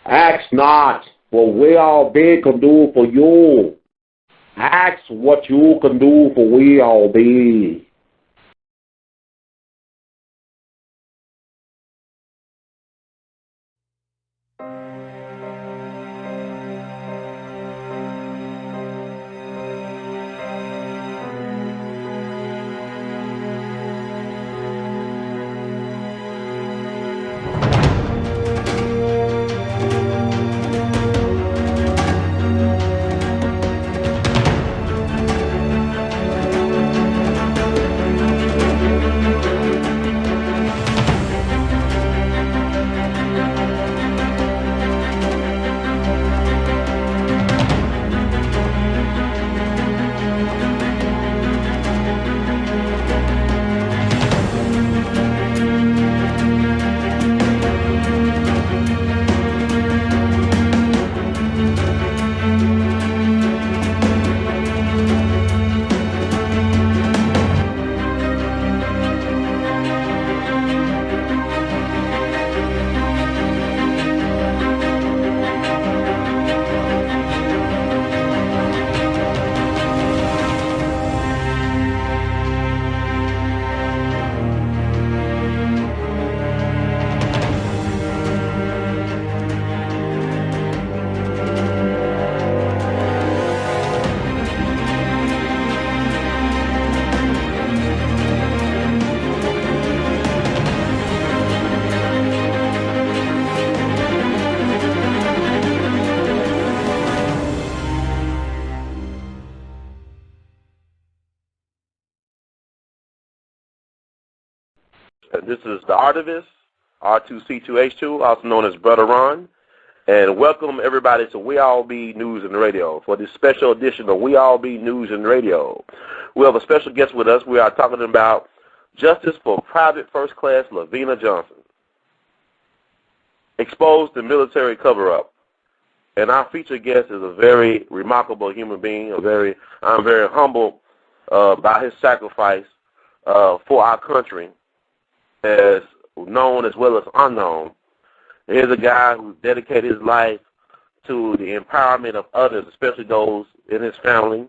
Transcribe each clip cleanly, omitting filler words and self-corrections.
Ask not what we all be can do for you. Ask what you can do for we all be. This is the Artivist, R2C2H2, also known as Brother Ron, and welcome everybody to We All Be News and Radio for this special edition of We All Be News and Radio. We have a special guest with us. We are talking about justice for Private First Class LaVena Johnson, exposed to military cover-up. And our featured guest is a very remarkable human being. I'm very humbled by his sacrifice for our country, as known as well as unknown. Here's a guy who dedicated his life to the empowerment of others, especially those in his family.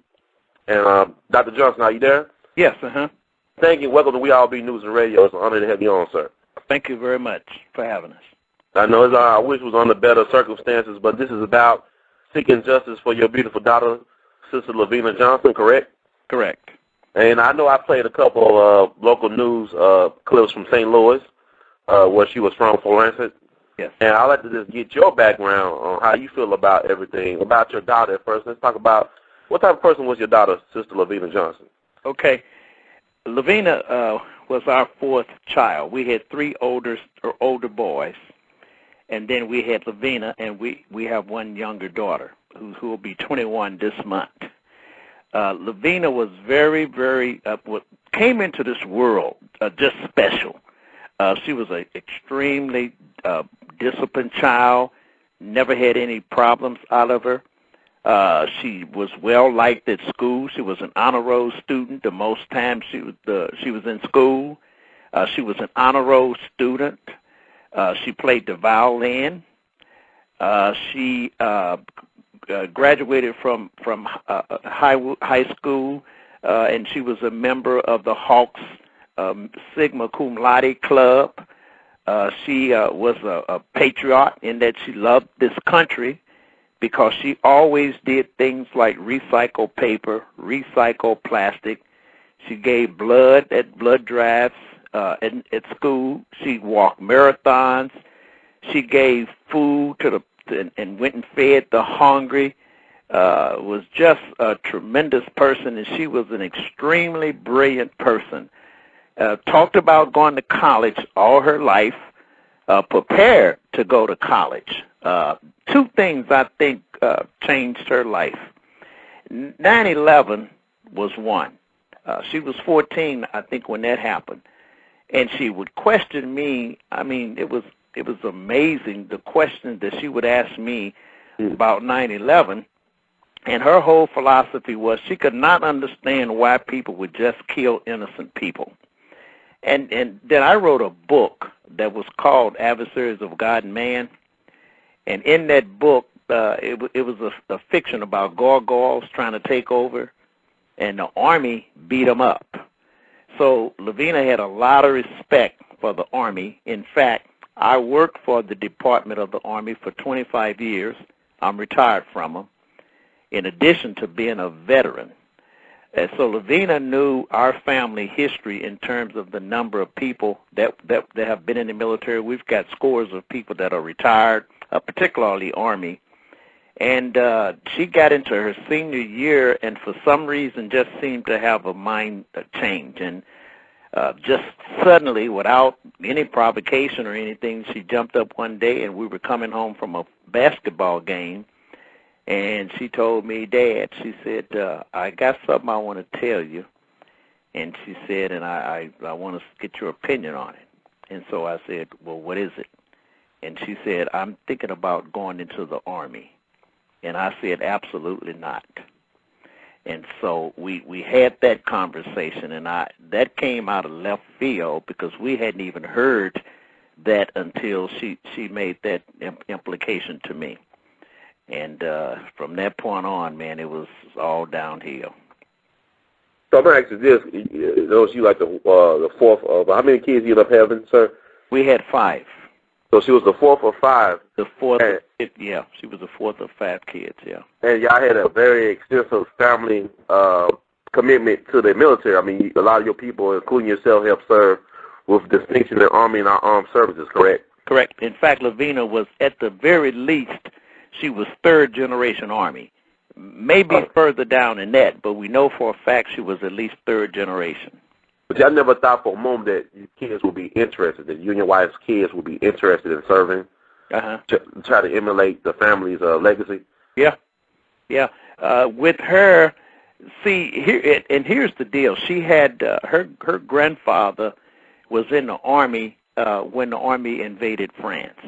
And Dr. Johnson, are you there? Yes, Thank you. Welcome to We All Be News and Radio. It's an honor to have you on, sir. Thank you very much for having us. I know I wish it was under better circumstances, but this is about seeking justice for your beautiful daughter, Sister LaVena Johnson, correct? Correct. And I know I played a couple of local news clips from St. Louis, where she was from, for instance. Yes. And I'd like to just get your background on how you feel about everything, about your daughter at first. Let's talk about what type of person was your daughter, Sister LaVena Johnson? Okay. LaVena was our fourth child. We had three older boys, and then we had LaVena, and we have one younger daughter who will be 21 this month. LaVena was very, very, came into this world just special. She was an extremely disciplined child, never had any problems out of her. She was well liked at school. She was an honor roll student. The most time she was in school. She was an honor roll student. She played the violin. She graduated from high school, and she was a member of the Hawks Sigma Cum Laude Club. She was a patriot in that she loved this country because she always did things like recycle paper, recycle plastic. She gave blood at blood drives at school. She walked marathons. She gave food and went and fed the hungry. Was just a tremendous person, and she was an extremely brilliant person. Talked about going to college all her life, prepared to go to college. Two things I think changed her life. 9/11 was one. She was 14, I think, when that happened. And she would question me. I mean, it was amazing, the questions that she would ask me about 9/11. And her whole philosophy was she could not understand why people would just kill innocent people. And then I wrote a book that was called Adversaries of God and Man. And in that book, it was a fiction about gargoyles trying to take over, and the Army beat them up. So LaVena had a lot of respect for the Army. In fact, I worked for the Department of the Army for 25 years. I'm retired from them, in addition to being a veteran. And so LaVena knew our family history in terms of the number of people that have been in the military. We've got scores of people that are retired, particularly Army. And she got into her senior year and for some reason just seemed to have a mind change. And just suddenly, without any provocation or anything, she jumped up one day and we were coming home from a basketball game. And she told me, Dad, she said, I got something I want to tell you. And she said, and I want to get your opinion on it. And so I said, well, what is it? And she said, I'm thinking about going into the Army. And I said, absolutely not. And so we had that conversation, and that came out of left field because we hadn't even heard that until she made that implication to me. And from that point on, man, it was all downhill. So I'm going to ask you this. You know, you like the fourth of, how many kids you end up having, sir? We had 5. So she was the fourth of 5. The fourth, yeah, she was the fourth of 5 kids, yeah. And y'all had a very extensive family commitment to the military. I mean, a lot of your people, including yourself, have served with distinction in the Army and our armed services, correct? Correct. In fact, LaVena was, at the very least, she was third-generation Army. Maybe further down than that, but we know for a fact she was at least third generation. But y'all never thought for a moment that your kids would be interested, that you and your wife's kids would be interested in serving, to try to emulate the family's legacy? Yeah. With her, see, here, and here's the deal. She had, her grandfather was in the Army when the Army invaded France.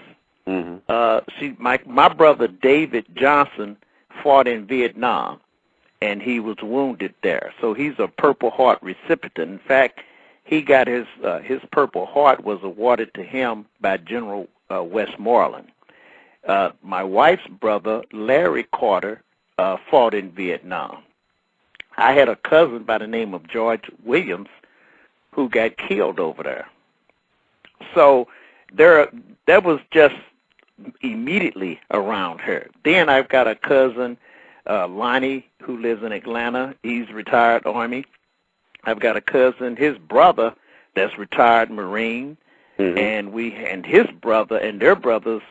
Mm-hmm. My brother David Johnson fought in Vietnam, and he was wounded there. So he's a Purple Heart recipient. In fact, he got his Purple Heart was awarded to him by General Westmoreland. My wife's brother, Larry Carter, fought in Vietnam. I had a cousin by the name of George Williams who got killed over there. So that was just immediately around her. Then I've got a cousin, Lonnie, who lives in Atlanta. He's retired Army. I've got a cousin, his brother, that's retired Marine, and his brother and their brothers,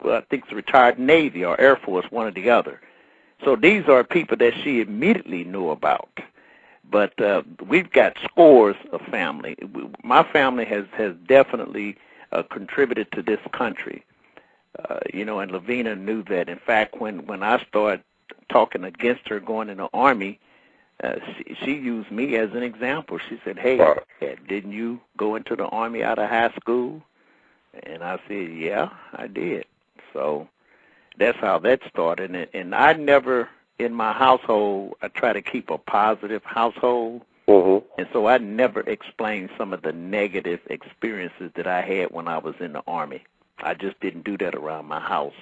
I think, retired Navy or Air Force, one or the other. So these are people that she immediately knew about. But we've got scores of family. My family has definitely contributed to this country. And LaVena knew that. In fact, when I started talking against her going in the Army, she used me as an example. She said, hey, didn't you go into the Army out of high school? And I said, yeah, I did. So that's how that started. And I never, in my household, I try to keep a positive household. And so I never explained some of the negative experiences that I had when I was in the Army. I just didn't do that around my house.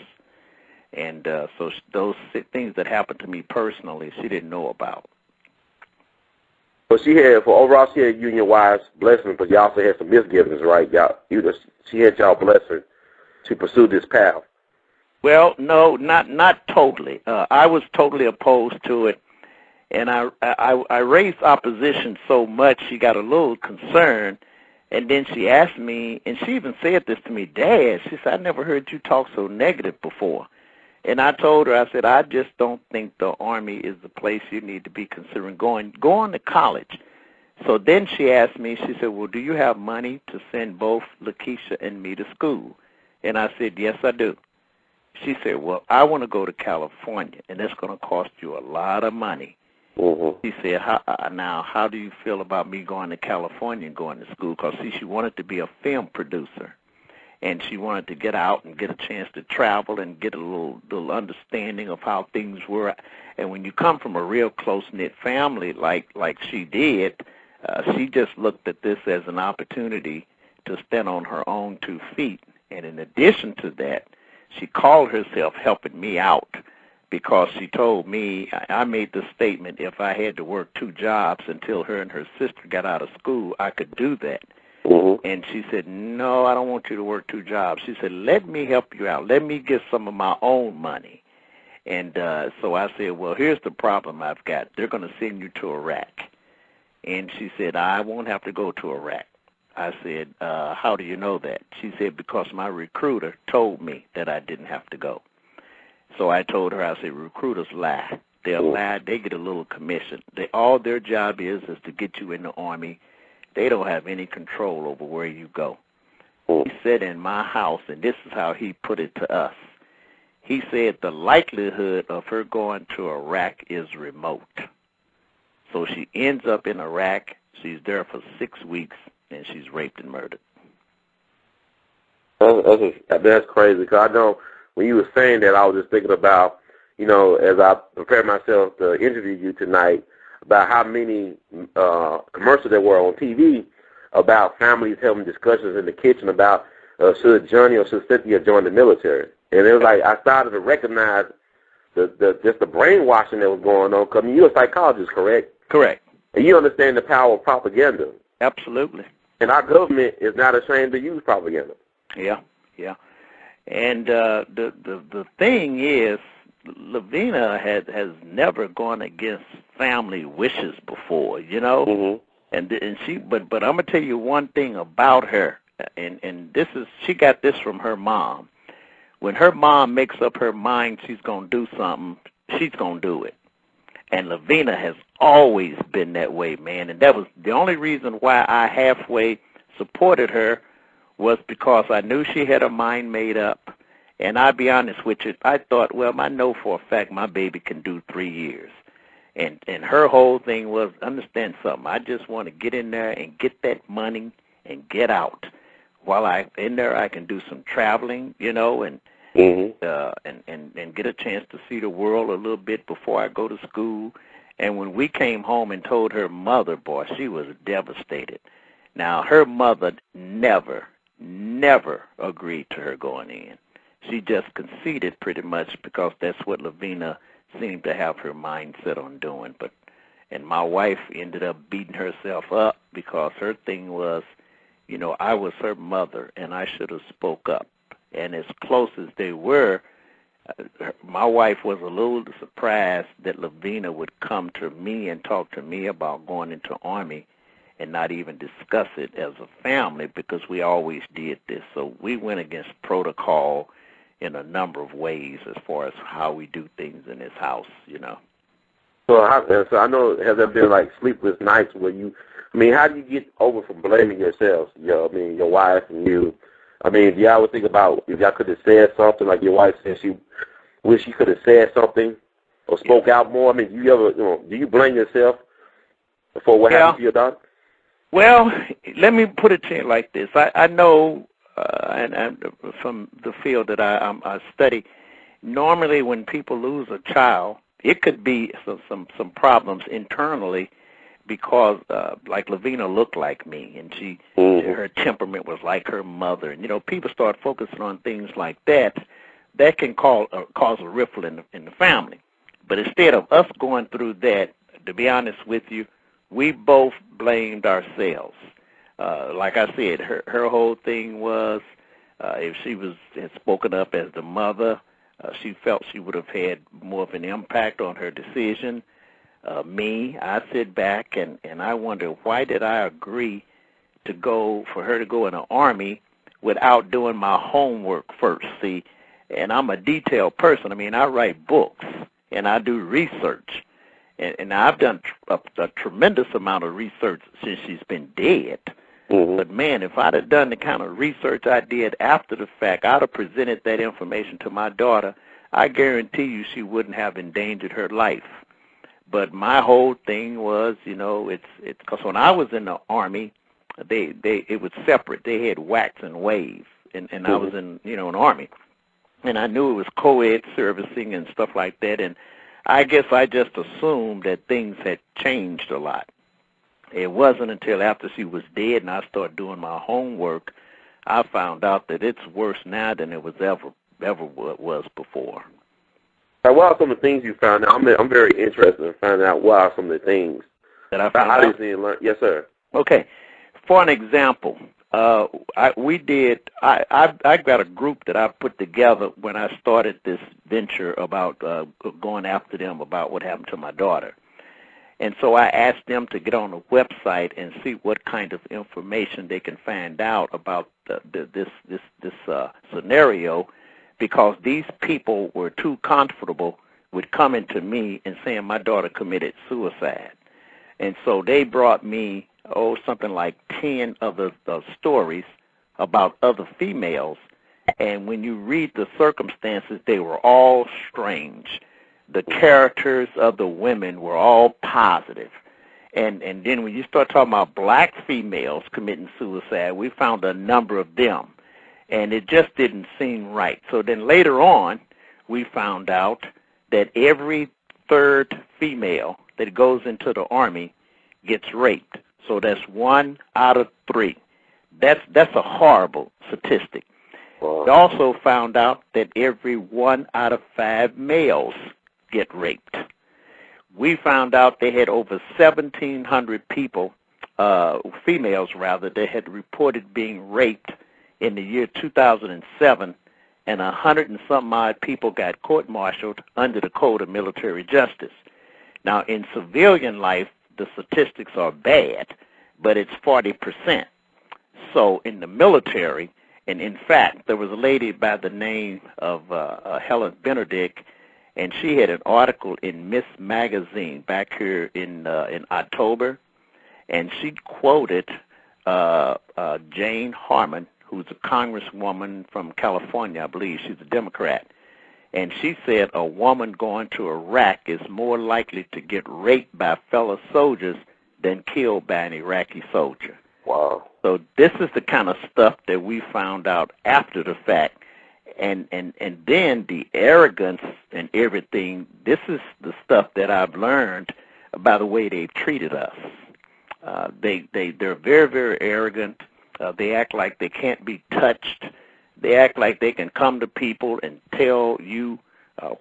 And so those things that happened to me personally, she didn't know about. But overall, she had you and your wife's blessing, but you also had some misgivings, right? She had y'all blessing to pursue this path. Well, no, not totally. I was totally opposed to it, and I raised opposition so much she got a little concerned. And then she asked me, and she even said this to me, Dad, she said, I never heard you talk so negative before. And I told her, I said, I just don't think the Army is the place you need to be considering going to college. So then she asked me, she said, well, do you have money to send both Lakeisha and me to school? And I said, yes, I do. She said, well, I want to go to California, and that's going to cost you a lot of money. She said, how do you feel about me going to California and going to school? Because, see, she wanted to be a film producer, and she wanted to get out and get a chance to travel and get a little understanding of how things were. And when you come from a real close-knit family like she did, she just looked at this as an opportunity to stand on her own 2 feet. And in addition to that, she called herself helping me out because she told me, I made the statement, if I had to work 2 jobs until her and her sister got out of school, I could do that. Mm-hmm. And she said, no, I don't want you to work 2 jobs. She said, let me help you out. Let me get some of my own money. And so I said, well, here's the problem I've got. They're going to send you to Iraq. And she said, I won't have to go to Iraq. I said, how do you know that? She said, because my recruiter told me that I didn't have to go. So I told her, I said, recruiters lie. They'll lie. They get a little commission. All their job is to get you in the Army. They don't have any control over where you go. He said in my house, and this is how he put it to us, he said the likelihood of her going to Iraq is remote. So she ends up in Iraq. She's there for 6 weeks, and she's raped and murdered. That's crazy, because I know when you were saying that, I was just thinking about, you know, as I prepare myself to interview you tonight, about how many commercials there were on TV about families having discussions in the kitchen about should Johnny or should Cynthia join the military. And it was like I started to recognize just the brainwashing that was going on. Because you're a psychologist, correct? Correct. And you understand the power of propaganda. Absolutely. And our government is not ashamed to use propaganda. Yeah, yeah. And the thing is, LaVena has never gone against family wishes before, you know. Mm-hmm. And she, but I'm gonna tell you one thing about her, and this is, she got this from her mom. When her mom makes up her mind she's gonna do something, she's gonna do it. And LaVena has always been that way, man. And that was the only reason why I halfway supported her, was because I knew she had her mind made up. And I'll be honest with you, I thought, well, I know for a fact my baby can do 3 years. And her whole thing was, understand something, I just want to get in there and get that money and get out. While I'm in there, I can do some traveling, you know, and and get a chance to see the world a little bit before I go to school. And when we came home and told her mother, boy, she was devastated. Now, her mother never agreed to her going in. She just conceded pretty much because that's what LaVena seemed to have her mind set on doing. And my wife ended up beating herself up because her thing was, you know, I was her mother and I should have spoke up. And as close as they were, my wife was a little surprised that LaVena would come to me and talk to me about going into Army and not even discuss it as a family, because we always did this. So we went against protocol in a number of ways as far as how we do things in this house, you know. So I know, has there been like sleepless nights where you, I mean, how do you get over from blaming yourselves? You know, I mean, your wife and you. I mean, do y'all would think about if y'all could have said something, like your wife said she wish she could have said something or spoke out more? I mean, do you ever, you know, do you blame yourself for what happened to your daughter? Well, let me put it to you like this. I know, and from the field that I study, normally when people lose a child, it could be some problems internally because, like LaVena looked like me, and her temperament was like her mother, and you know, people start focusing on things like that. That can cause a ripple in the family. But instead of us going through that, to be honest with you, we both blamed ourselves. Like I said, her whole thing was if she had spoken up as the mother, she felt she would have had more of an impact on her decision. Me, I sit back and I wonder, why did I agree for her to go in the Army without doing my homework first? See, and I'm a detailed person. I mean, I write books and I do research. And I've done a tremendous amount of research since she's been dead. But, man, if I'd have done the kind of research I did after the fact, I'd have presented that information to my daughter. I guarantee you she wouldn't have endangered her life. But my whole thing was, you know, it's because when I was in the Army, it was separate. They had wax and wave, and I was in, you know, an Army. And I knew it was co-ed servicing and stuff like that, and I guess I just assumed that things had changed a lot. It wasn't until after she was dead and I started doing my homework, I found out that it's worse now than it was ever ever was before. What are some of the things you found out? I'm very interested in finding out what are some of the things that I found out. Learn. Yes, sir. Okay. For an example, I got a group that I put together when I started this venture about going after them about what happened to my daughter. And so I asked them to get on the website and see what kind of information they can find out about this scenario, because these people were too comfortable with coming to me and saying my daughter committed suicide. And so they brought me, something like 10 of the stories about other females. And when you read the circumstances, they were all strange. The characters of the women were all positive. And then when you start talking about black females committing suicide, we found a number of them. And it just didn't seem right. So then later on, we found out that every third female that goes into the Army gets raped. So that's 1 out of 3. That's a horrible statistic. We also found out that every 1 out of 5 males get raped. We found out they had over 1,700 people, females rather, that had reported being raped in the year 2007, and 100 and some odd people got court-martialed under the Code of Military Justice. Now, in civilian life, the statistics are bad, but it's 40%. So in the military, and in fact, there was a lady by the name of Helen Benedict, and she had an article in Miss Magazine back here in October, and she quoted Jane Harmon, who's a congresswoman from California, I believe. She's a Democrat. And she said a woman going to Iraq is more likely to get raped by fellow soldiers than killed by an Iraqi soldier. Wow. So this is the kind of stuff that we found out after the fact. And then the arrogance and everything, this is the stuff that I've learned by the way they've treated us. They're very, very arrogant. They act like they can't be touched. They act like they can come to people and tell you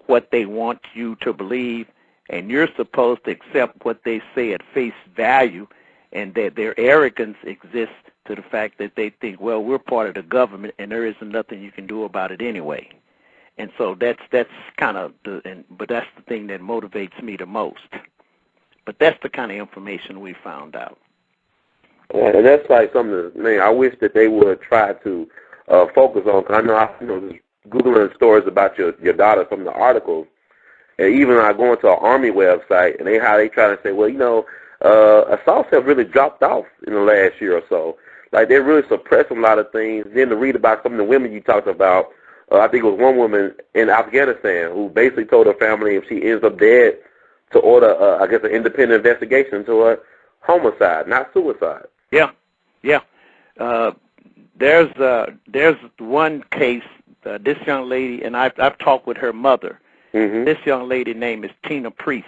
what they want you to believe, and you're supposed to accept what they say at face value, and that their arrogance exists to the fact that they think, well, we're part of the government and there isn't nothing you can do about it anyway. And so that's kind of but that's the thing that motivates me the most. But that's the kind of information we found out. And that's like something, man, I wish that they would try to focus on, because I know just Googling stories about your daughter from the articles, and even I go into an Army website, and how they try to say, well, assaults have really dropped off in the last year or so. Like, they're really suppressing a lot of things. Then to read about some of the women you talked about, I think it was one woman in Afghanistan who basically told her family if she ends up dead to order, an independent investigation into her homicide, not suicide. Yeah. There's one case, this young lady, and I've talked with her mother. Mm-hmm. This young lady name is Tina Priest.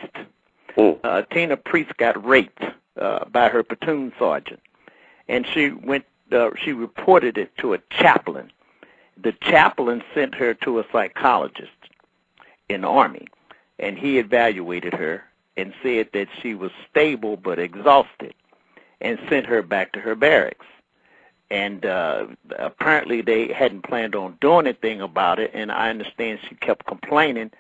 Tina Priest got raped by her platoon sergeant, and she reported it to a chaplain. The chaplain sent her to a psychologist in the Army, and he evaluated her and said that she was stable but exhausted, and sent her back to her barracks. And apparently they hadn't planned on doing anything about it, and I understand she kept complaining.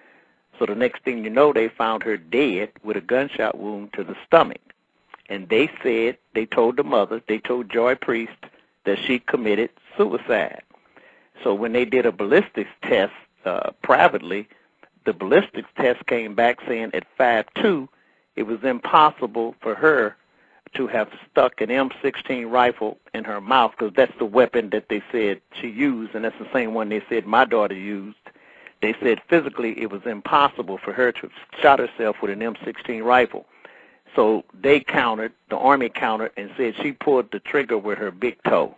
So the next thing you know, they found her dead with a gunshot wound to the stomach. And they told the mother, they told Joy Priest, that she committed suicide. So when they did a ballistics test privately, the ballistics test came back saying at 5'2", it was impossible for her to have stuck an M16 rifle in her mouth, because that's the weapon that they said she used, and that's the same one they said my daughter used. They said physically it was impossible for her to have shot herself with an M16 rifle. So they countered, the Army countered, and said she pulled the trigger with her big toe.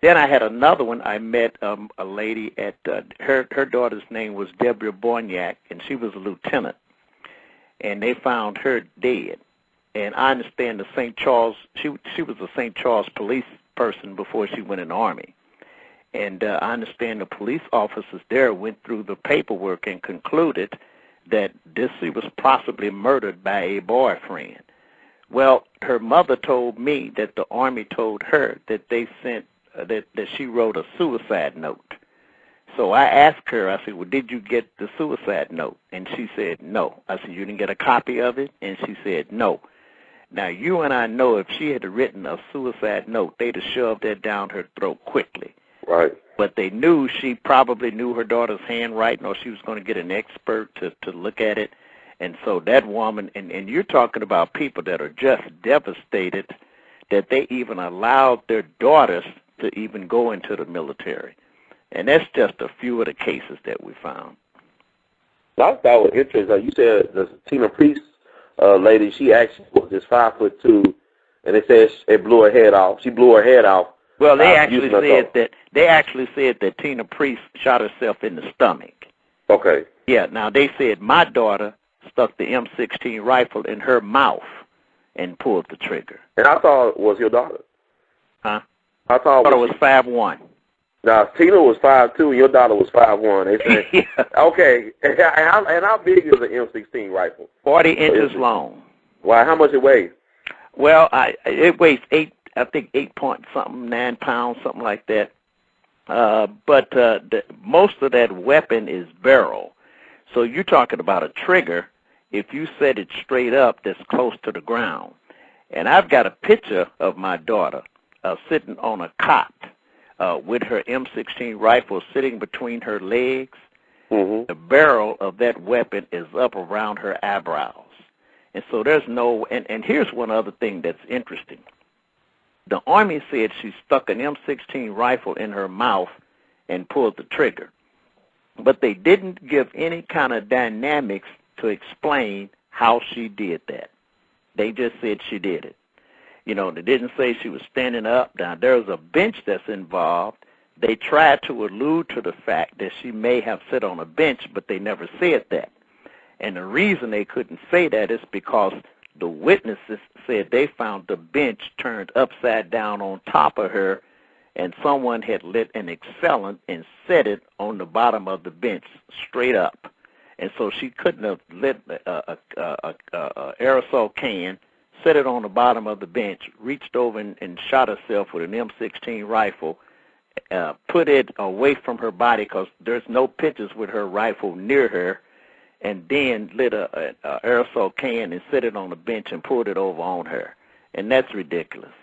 Then I had another one. I met a lady at, her daughter's name was Deborah Borniak, and she was a lieutenant. And they found her dead. And I understand the St. Charles, she was a St. Charles police person before she went in the Army. And I understand the police officers there went through the paperwork and concluded that she was possibly murdered by a boyfriend. Well, her mother told me that the Army told her that they sent that she wrote a suicide note. So I asked her, I said, well, did you get the suicide note? And she said, no. I said, you didn't get a copy of it? And she said, no. Now, you and I know if she had written a suicide note, they'd have shoved that down her throat quickly. Right. But they knew she probably knew her daughter's handwriting, or she was going to get an expert to look at it. And so that woman, and you're talking about people that are just devastated that they even allowed their daughters to even go into the military. And that's just a few of the cases that we found. I thought was interesting. You said the Tina Priest lady, she actually was just 5'2", and they said it blew her head off. She blew her head off. Well, they actually said that Tina Priest shot herself in the stomach. Okay. Yeah. Now they said my daughter stuck the M16 rifle in her mouth and pulled the trigger. And I thought it was your daughter. Huh? I thought it was 5'1". Now Tina was 5'2", and your daughter was 5'1". They said, yeah. Okay. And how big is an M16 rifle? 40 inches long. Wow. How much it weighs? Well, it weighs 8.9 pounds, something like that. But most of that weapon is barrel. So you're talking about a trigger. If you set it straight up, that's close to the ground. And I've got a picture of my daughter sitting on a cot with her M16 rifle sitting between her legs. Mm-hmm. The barrel of that weapon is up around her eyebrows. And so there's no, and here's one other thing that's interesting. The Army said she stuck an M16 rifle in her mouth and pulled the trigger. But they didn't give any kind of dynamics to explain how she did that. They just said she did it. You know, they didn't say she was standing up. Now, there's a bench that's involved. They tried to allude to the fact that she may have sat on a bench, but they never said that. And the reason they couldn't say that is because the witnesses said they found the bench turned upside down on top of her, and someone had lit an accelerant and set it on the bottom of the bench straight up. And so she couldn't have lit a aerosol can, set it on the bottom of the bench, reached over and shot herself with an M16 rifle, put it away from her body because there's no pictures with her rifle near her, and then lit a aerosol can and set it on the bench and pulled it over on her. And that's ridiculous.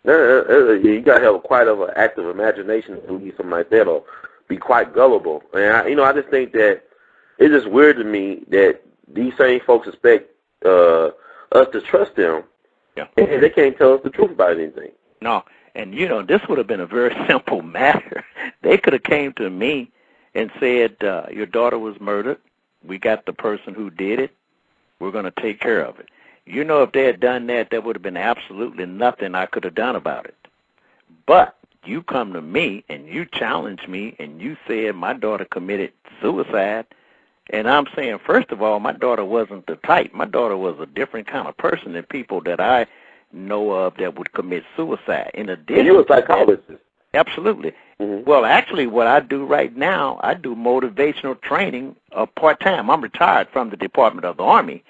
You got to have quite of an active imagination to do something like that, or be quite gullible. And I just think that it's just weird to me that these same folks expect us to trust them, yeah, and they can't tell us the truth about anything. No, and this would have been a very simple matter. They could have came to me and said, your daughter was murdered. We got the person who did it. We're going to take care of it. If they had done that, there would have been absolutely nothing I could have done about it. But you come to me and you challenge me and you said my daughter committed suicide. And I'm saying, first of all, my daughter wasn't the type. My daughter was a different kind of person than people that I know of that would commit suicide. In addition, you're a psychologist. Absolutely. Mm-hmm. Well, actually, what I do right now, I do motivational training part-time. I'm retired from the Department of the Army,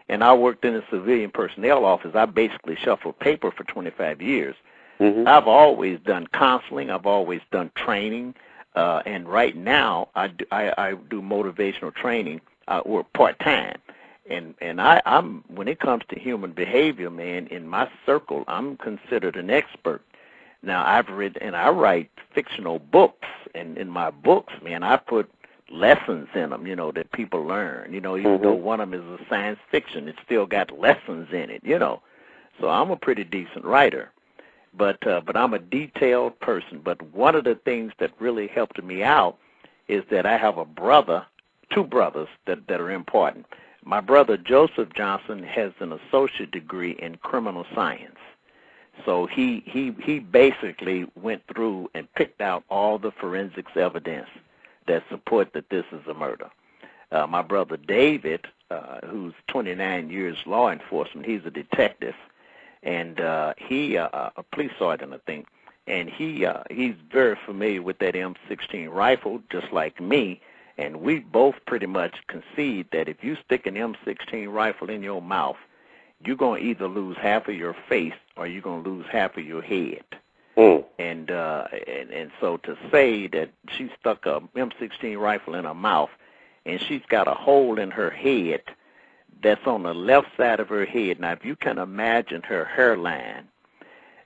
and I worked in a civilian personnel office. I basically shuffled paper for 25 years. Mm-hmm. I've always done counseling. I've always done training. And right now, I do motivational training part-time. And I'm when it comes to human behavior, man, in my circle, I'm considered an expert. Now, I've read and I write fictional books, and in my books, man, I put lessons in them, that people learn. Even though one of them is a science fiction, it's still got lessons in it, So I'm a pretty decent writer, but I'm a detailed person. But one of the things that really helped me out is that I have two brothers that are important. My brother Joseph Johnson has an associate degree in criminal science. So he basically went through and picked out all the forensics evidence that support that this is a murder. My brother David, who's 29 years law enforcement, he's a detective, and he a police sergeant, I think. and he's very familiar with that M16 rifle, just like me. And we both pretty much concede that if you stick an M16 rifle in your mouth, you're going to either lose half of your face or you're going to lose half of your head. And so to say that she stuck a M16 rifle in her mouth and she's got a hole in her head that's on the left side of her head. Now, if you can imagine her hairline,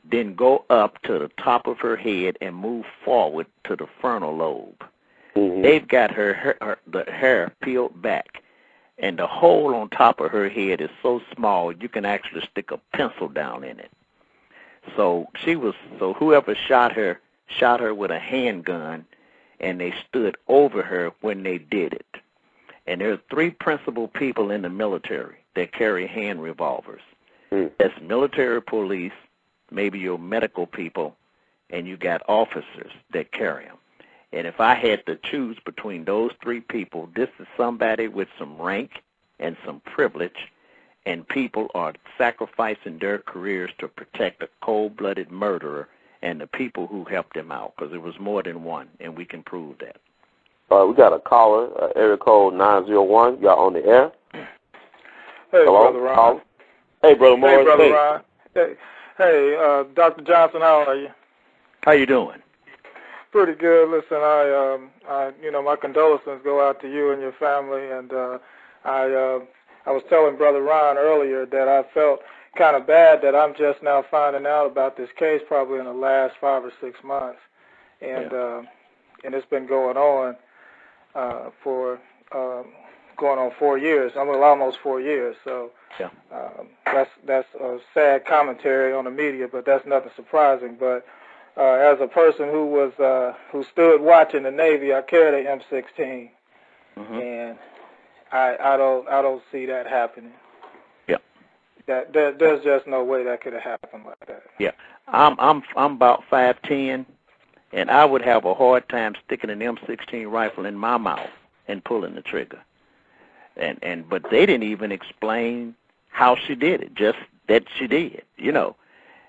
then go up to the top of her head and move forward to the frontal lobe. They've got the hair peeled back, and the hole on top of her head is so small you can actually stick a pencil down in it. So whoever shot her with a handgun, and they stood over her when they did it. And there are 3 principal people in the military that carry hand revolvers. That's military police, maybe your medical people, and you got officers that carry them. And if I had to choose between those 3 people, this is somebody with some rank and some privilege, and people are sacrificing their careers to protect a cold-blooded murderer and the people who helped him out, because it was more than one, and we can prove that. We got a caller, area code 901. Y'all on the air? Hey, Hello? Brother Ron. Hey, Brother Morris. Hey, Brother Ron. Hey, Dr. Johnson, how are you? How you doing? Pretty good. Listen, my condolences go out to you and your family, and I was telling Brother Ron earlier that I felt kind of bad that I'm just now finding out about this case probably in the last 5 or 6 months, and it's been going on for going on 4 years. Almost 4 years. So that's a sad commentary on the media, but that's nothing surprising. But as a person who stood watching the Navy, I carried an M16, and I don't see that happening. Yeah. There's just no way that could have happened like that. Yeah. I'm about 5'10", and I would have a hard time sticking an M16 rifle in my mouth and pulling the trigger. But they didn't even explain how she did it, just that she did,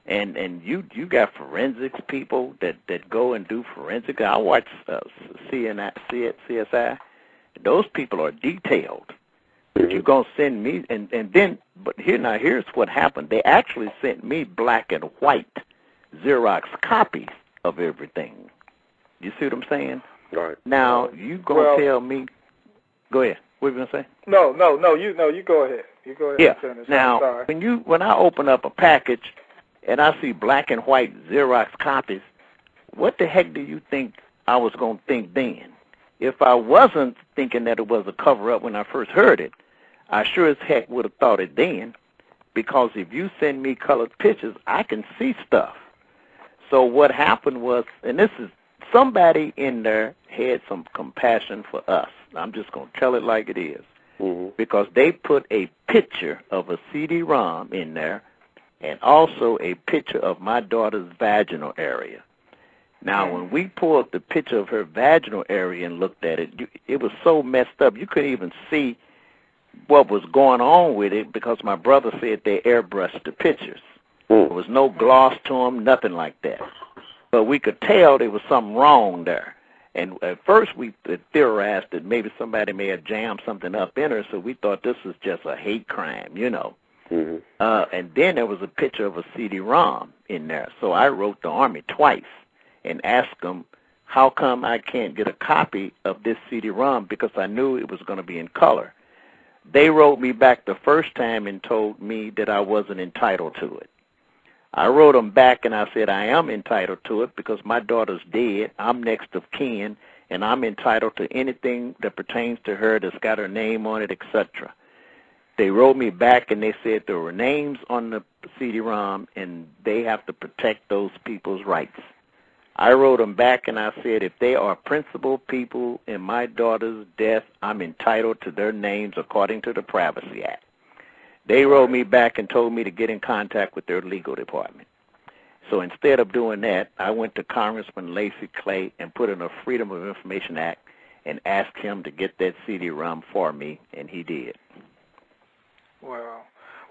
And you got forensics people that go and do forensic. I watch CSI. Those people are detailed. But you're going to send me, here's what happened. They actually sent me black and white Xerox copies of everything. You see what I'm saying? Right. Now, you going to tell me, go ahead. What are you going to say? No, you go ahead. You go ahead and finish. Now, when I open up a package and I see black and white Xerox copies, what the heck do you think I was going to think then? If I wasn't thinking that it was a cover-up when I first heard it, I sure as heck would have thought it then, because if you send me colored pictures, I can see stuff. So what happened was, and this is, somebody in there had some compassion for us. I'm just going to tell it like it is, because they put a picture of a CD-ROM in there and also a picture of my daughter's vaginal area. Now, when we pulled the picture of her vaginal area and looked at it, it was so messed up, you couldn't even see what was going on with it, because my brother said they airbrushed the pictures. There was no gloss to them, nothing like that. But we could tell there was something wrong there. And at first we theorized that maybe somebody may have jammed something up in her, so we thought this was just a hate crime, And then there was a picture of a CD-ROM in there. So I wrote the Army twice and asked them, how come I can't get a copy of this CD-ROM, because I knew it was going to be in color. They wrote me back the first time and told me that I wasn't entitled to it. I wrote them back and I said I am entitled to it because my daughter's dead, I'm next of kin, and I'm entitled to anything that pertains to her that's got her name on it, etc. They wrote me back and they said there were names on the CD-ROM and they have to protect those people's rights. I wrote them back and I said, if they are principal people in my daughter's death, I'm entitled to their names according to the Privacy Act. They wrote me back and told me to get in contact with their legal department. So instead of doing that, I went to Congressman Lacy Clay and put in a Freedom of Information Act and asked him to get that CD-ROM for me, and he did. Wow.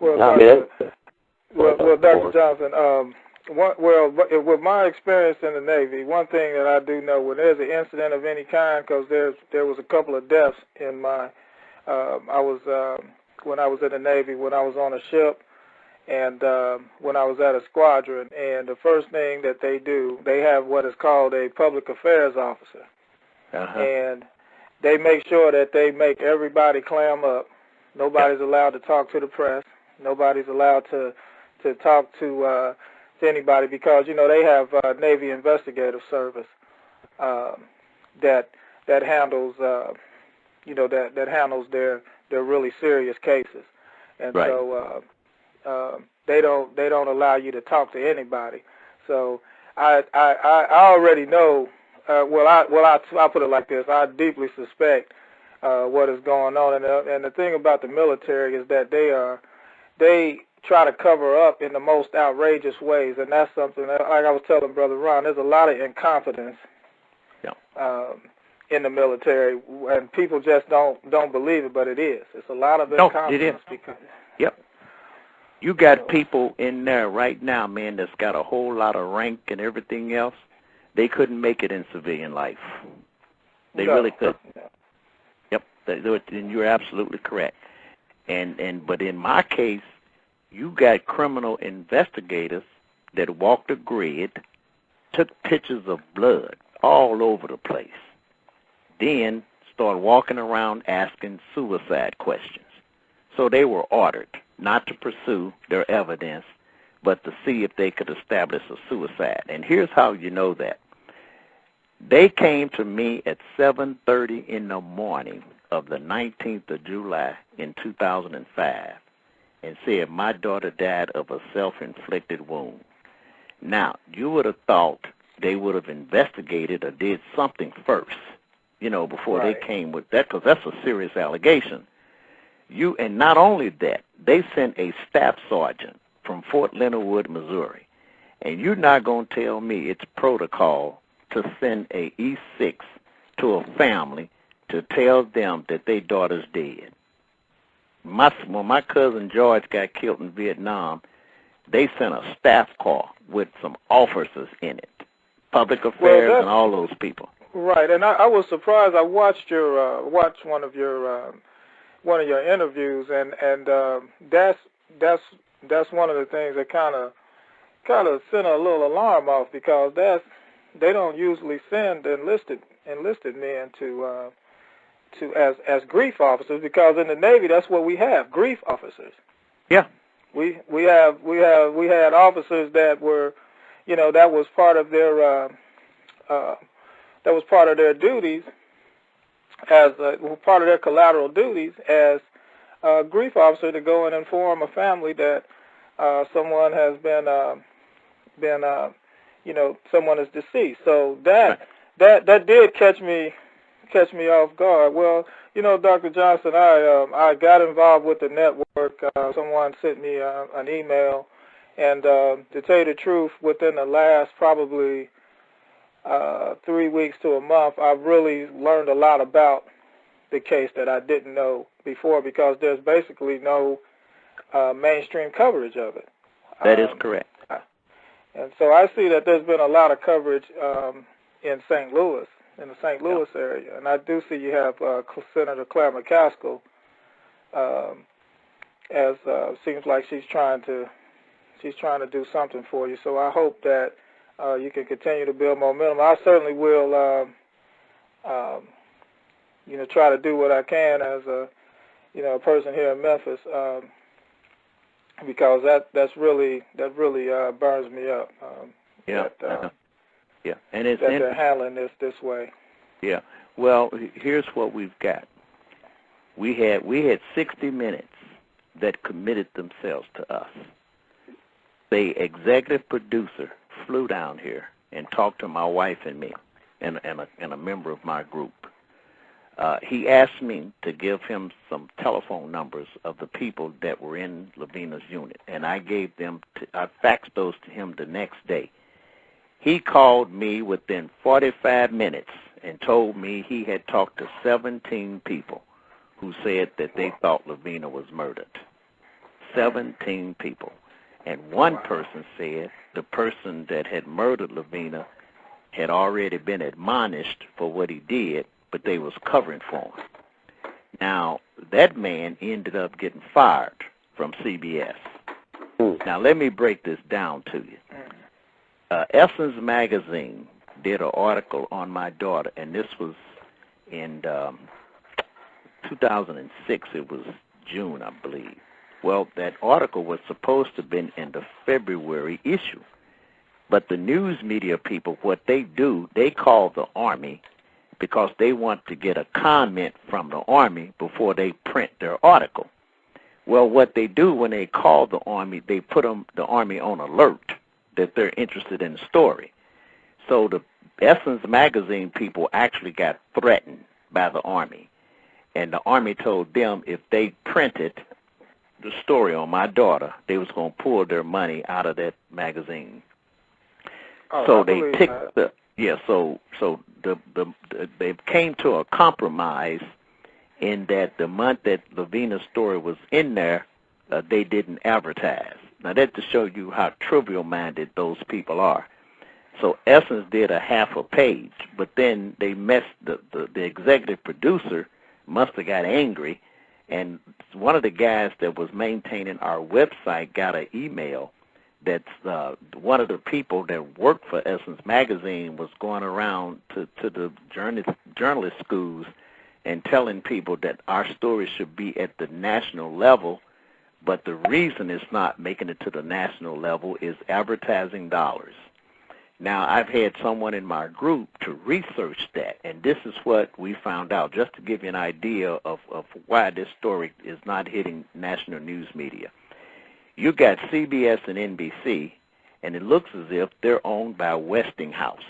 Well, Dr. Johnson, with my experience in the Navy, one thing that I do know, when there's an incident of any kind, because there was a couple of deaths in my, when I was in the Navy, when I was on a ship, and when I was at a squadron, and the first thing that they do, they have what is called a public affairs officer, and they make sure that they make everybody clam up. Nobody's allowed to talk to the press. Nobody's allowed to talk to anybody, because they have Navy Investigative Service that handles that handles their really serious cases, and so they don't allow you to talk to anybody. So I already know. I'll put it like this: I deeply suspect what is going on, and the thing about the military is that they try to cover up in the most outrageous ways, and that's something that, like I was telling Brother Ron, there's a lot of incompetence in the military, and people just don't believe it, but it is. It's a lot of incompetence. You got people in there right now, man, that's got a whole lot of rank and everything else. They couldn't make it in civilian life. They really couldn't. Yep, and you're absolutely correct. But in my case, you got criminal investigators that walked the grid, took pictures of blood all over the place, then started walking around asking suicide questions. So they were ordered not to pursue their evidence, but to see if they could establish a suicide. And here's how you know that. They came to me at 7:30 in the morning of the 19th of July in 2005 and said my daughter died of a self-inflicted wound. Now, you would have thought they would have investigated or did something first, before they came with that, because that's a serious allegation. And not only that, they sent a staff sergeant from Fort Leonard Wood, Missouri, and you're not going to tell me it's protocol to send a E6 to a family to tell them that their daughter's dead. When my cousin George got killed in Vietnam, they sent a staff car with some officers in it, public affairs and all those people. Right, and I was surprised. I watched one of your interviews, and that's one of the things that kind of sent a little alarm off, because they don't usually send enlisted men to as grief officers, because in the Navy that's what we have, grief officers. Yeah. We had officers that were, that was part of their duties as part of their collateral duties as a grief officer, to go and inform a family that someone has someone is deceased. So that did catch me off guard. Well, Dr. Johnson, I got involved with the network. Someone sent me an email, and to tell you the truth, within the last probably 3 weeks to a month, I've really learned a lot about the case that I didn't know before, because there's basically no mainstream coverage of it. That is correct. And so I see that there's been a lot of coverage in St. Louis, in the St. Louis area, and I do see you have Senator Claire McCaskill, as seems like she's trying to do something for you. So I hope that you can continue to build momentum. I certainly will, try to do what I can as a person here in Memphis, because that really burns me up. And it's that they're handling this way. Yeah. Well, here's what we've got. We had 60 Minutes that committed themselves to us. The executive producer flew down here and talked to my wife and me, and a member of my group. He asked me to give him some telephone numbers of the people that were in LaVena's unit, and I gave them. I faxed those to him the next day. He called me within 45 minutes and told me he had talked to 17 people who said that they thought LaVena was murdered. 17 people. And one person said the person that had murdered LaVena had already been admonished for what he did, but they was covering for him. Now, that man ended up getting fired from CBS. Now, let me break this down to you. Essence Magazine did an article on my daughter, and this was in 2006. It was June, I believe. Well, that article was supposed to have been in the February issue. But the news media people, what they do, they call the Army because they want to get a comment from the Army before they print their article. Well, what they do when they call the Army, they put the Army on alert that they're interested in the story. So the Essence Magazine people actually got threatened by the Army. And the Army told them if they printed the story on my daughter, they was going to pull their money out of that magazine. So they picked they came to a compromise in that the month that LaVena's story was in there, they didn't advertise. Now that's to show you how trivial-minded those people are. So Essence did a half a page, but then they messed the executive producer must have got angry, and one of the guys that was maintaining our website got an email that one of the people that worked for Essence Magazine was going around to the journalist schools and telling people that our story should be at the national level, but the reason it's not making it to the national level is advertising dollars. Now, I've had someone in my group to research that, and this is what we found out, just to give you an idea of why this story is not hitting national news media. You got CBS and NBC, and it looks as if they're owned by Westinghouse.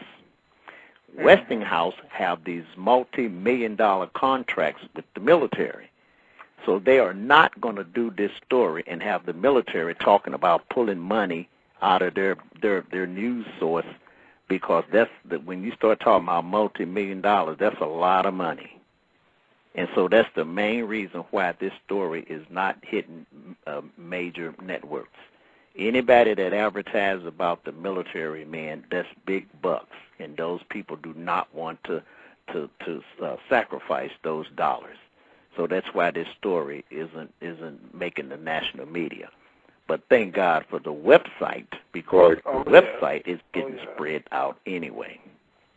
Westinghouse have these multi-million-dollar contracts with the military. So they are not going to do this story and have the military talking about pulling money out of their news source, because when you start talking about multi-million dollars, that's a lot of money. And so that's the main reason why this story is not hitting major networks. Anybody that advertises about the military, man, that's big bucks, and those people do not want to sacrifice those dollars. So that's why this story isn't making the national media. But thank God for the website, because the website is getting spread out anyway.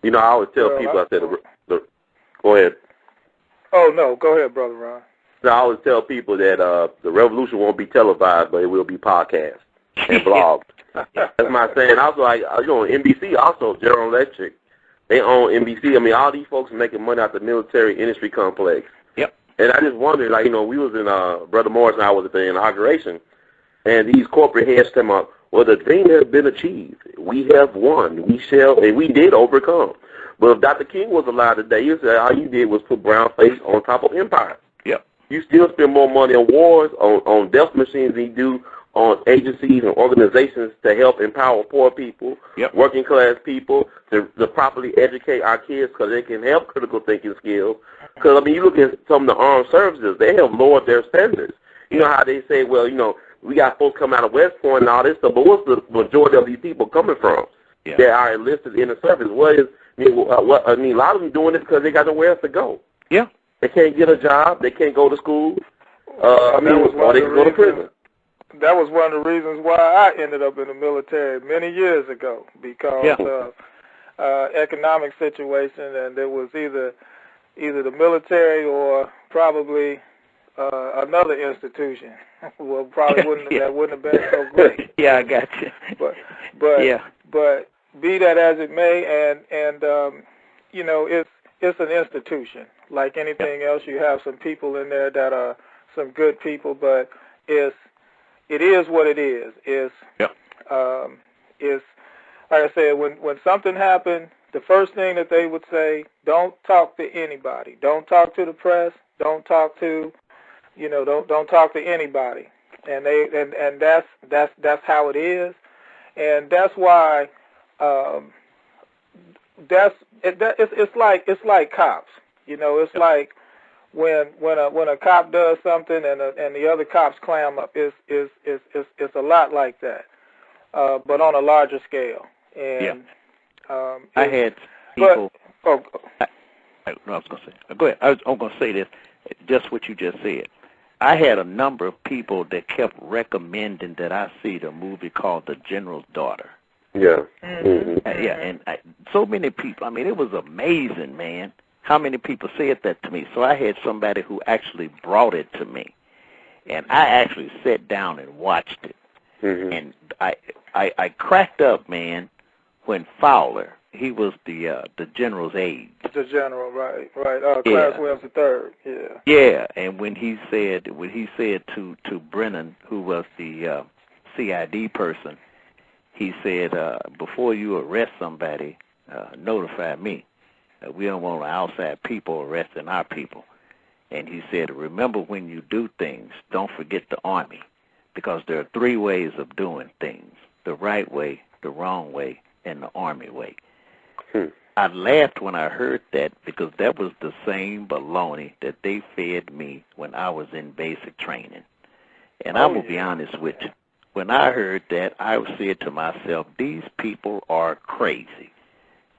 You know, I always tell people, I said, go ahead. Oh, no, go ahead, Brother Ron. I always tell people that the revolution won't be televised, but it will be podcast and blogged. That's my saying. Also, NBC, also General Electric, they own NBC. I mean, all these folks are making money out the military industry complex. Yep. And I just wondered, we was in, Brother Morris and I was at the inauguration, and these corporate heads came up, well, the dream has been achieved. We have won. And we did overcome. But if Dr. King was alive today, he said all you did was put brown face on top of empire. Yep. You still spend more money on wars, on death machines than you do on agencies and organizations to help empower poor people, working class people, to properly educate our kids because they can have critical thinking skills. Because, you look at some of the armed services, they have lowered their standards. You know how they say, well, we got folks coming out of West Point and all this stuff, but what's the majority of these people coming from that are enlisted in the service? A lot of them doing it because they got nowhere else to go. Yeah. They can't get a job. They can't go to school. Or they can go to prison. That was one of the reasons why I ended up in the military many years ago, because of economic situation, and it was either the military or probably another institution. Well, probably that wouldn't have been so great. Yeah, I got you. But be that as it may, and it's an institution. Like anything else, you have some people in there that are some good people, but it is what it is. It's like I said, when something happened, the first thing that they would say, don't talk to anybody. Don't talk to the press. Don't talk to don't talk to anybody. And that's how it is. And that's why it's like cops. It's like when a cop does something and the other cops clam up, it's a lot like that, but on a larger scale. And I had people. But, I was going to say. Go ahead. I'm going to say this, just what you just said. I had a number of people that kept recommending that I see the movie called The General's Daughter. Yeah. And so many people. I mean, it was amazing, man, how many people said that to me. So I had somebody who actually brought it to me, and I actually sat down and watched it. And I cracked up, man, when Fowler, he was the general's aide. The general, right. Clarence Williams III. Yeah, and when he said to Brennan, who was the CID person, he said, before you arrest somebody, notify me. We don't want outside people arresting our people. And he said, remember when you do things, don't forget the Army, because there are 3 ways of doing things: the right way, the wrong way, and the Army way. I laughed when I heard that, because that was the same baloney that they fed me when I was in basic training. And I'm going to be honest with you. When I heard that, I said to myself, these people are crazy,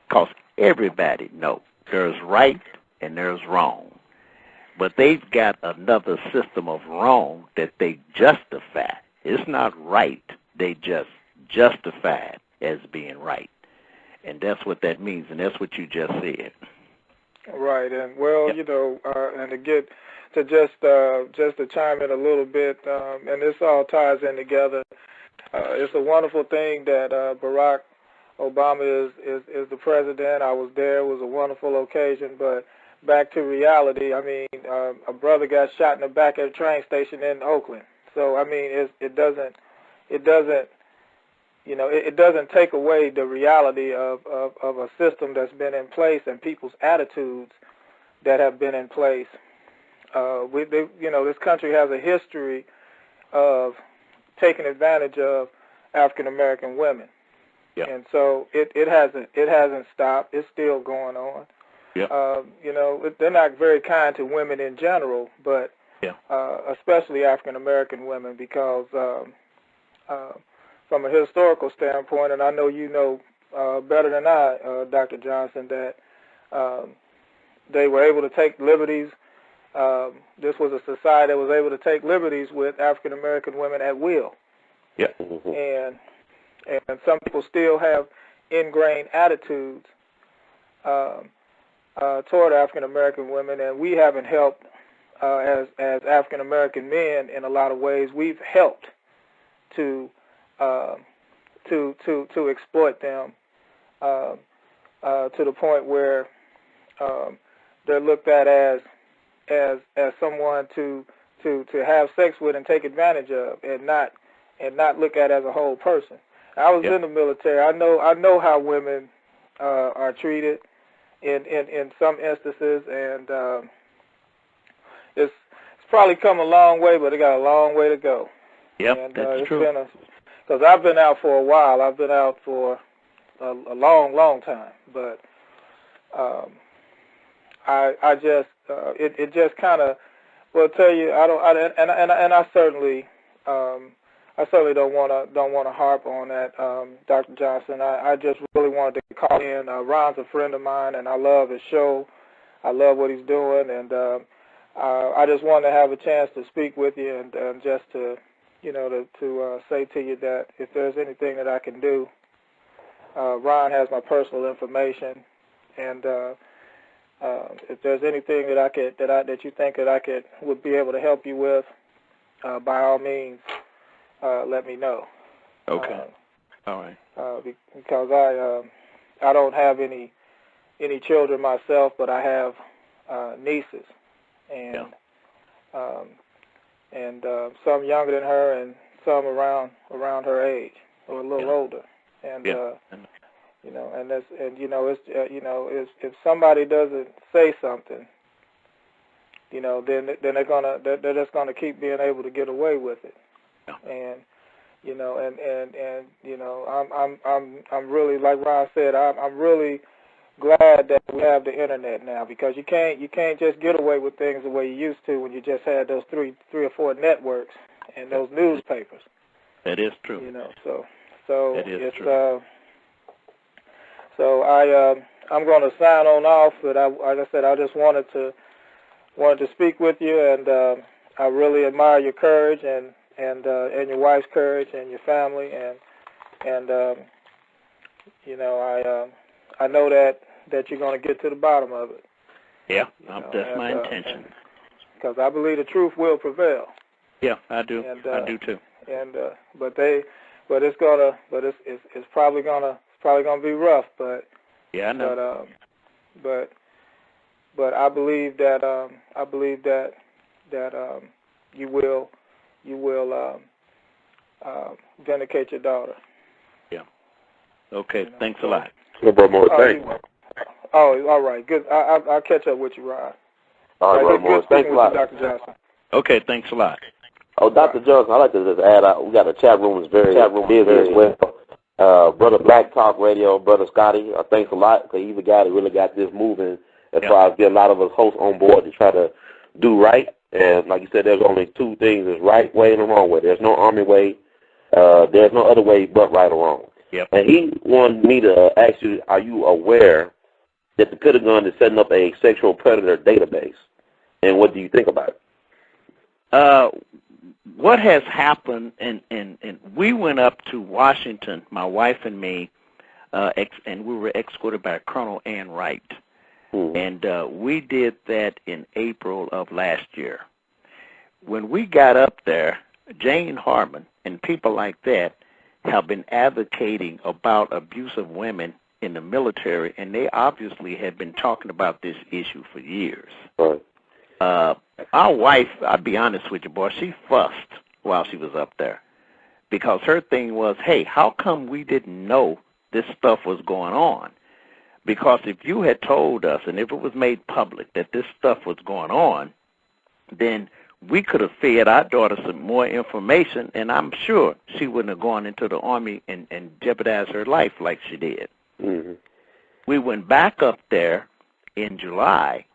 because everybody knows there's right and there's wrong. But they've got another system of wrong that they justify. It's not right. They just justify it as being right. And that's what that means, and that's what you just said. Right, and and to get to just to chime in a little bit, and this all ties in together. It's a wonderful thing that Barack Obama is the president. I was there. It was a wonderful occasion, but back to reality. I mean, a brother got shot in the back at a train station in Oakland. So I mean, it doesn't. It doesn't take away the reality of a system that's been in place and people's attitudes that have been in place. This country has a history of taking advantage of African American women, and so it hasn't stopped. It's still going on. They're not very kind to women in general, but especially African American women, because from a historical standpoint, and I know you know better than I, Dr. Johnson, that they were able to take liberties. This was a society that was able to take liberties with African American women at will. And some people still have ingrained attitudes toward African American women, and we haven't helped as African American men in a lot of ways. We've helped to exploit them to the point where they're looked at as someone to have sex with and take advantage of, and not look at as a whole person. I was in the military. I know how women are treated in some instances, and it's probably come a long way, but it got a long way to go. And that's true. Because I've been out for a while. I've been out for a long, long time. But it just kind of will tell you. I certainly don't want to harp on that, Dr. Johnson. I just really wanted to call in. Ron's a friend of mine, and I love his show. I love what he's doing, and I just wanted to have a chance to speak with you and just to say to you that if there's anything that I can do, Ron has my personal information, and if there's anything that you think that I would be able to help you with, by all means, let me know. Okay. All right. Because I don't have any children myself, but I have nieces, and some younger than her, and some around her age, or a little older, and if somebody doesn't say something, then they're just gonna keep being able to get away with it, and I'm really, like Ron said, I'm really glad that we have the internet now, because you can't just get away with things the way you used to when you just had those three or four networks and those newspapers. That is true. You know, so that is it's true. So I'm going to sign on off, but like I said, I just wanted to speak with you, and I really admire your courage and your wife's courage and your family, and you know, I know that you're going to get to the bottom of it. Yeah, that's my intention. Because I believe the truth will prevail. Yeah, I do. I do too. And but it's probably gonna be rough. But yeah, I know. But I believe that you will vindicate your daughter. Yeah. Okay. Thanks a lot. No, Brother Morris, thanks. All right. Good. I'll catch up with you, Rod. All right, Brother Morris. Thanks a lot. Dr. Johnson. Okay. Thanks a lot. Oh, Dr. Johnson, I'd like to just add, we got a chat room that's very busy as well. Brother Black Talk Radio, Brother Scotty, thanks a lot, because he's the guy that really got this moving as far as get a lot of us hosts on board to try to do right. And like you said, there's only two things: there's right way and the wrong way. There's no army way. There's no other way but right or wrong. Yep. And he wanted me to ask you, are you aware that the Pentagon is setting up a sexual predator database? And what do you think about it? What has happened, and we went up to Washington, my wife and me, and we were escorted by Colonel Ann Wright. And we did that in April of last year. When we got up there, Jane Harmon and people like that have been advocating about abuse of women in the military, and they obviously had been talking about this issue for years. Right. Our wife, I'll be honest with you, boy, she fussed while she was up there, because her thing was, hey, how come we didn't know this stuff was going on? Because if you had told us, and if it was made public that this stuff was going on, then we could have fed our daughter some more information, and I'm sure she wouldn't have gone into the Army and jeopardized her life like she did. Mm-hmm. We went back up there in July,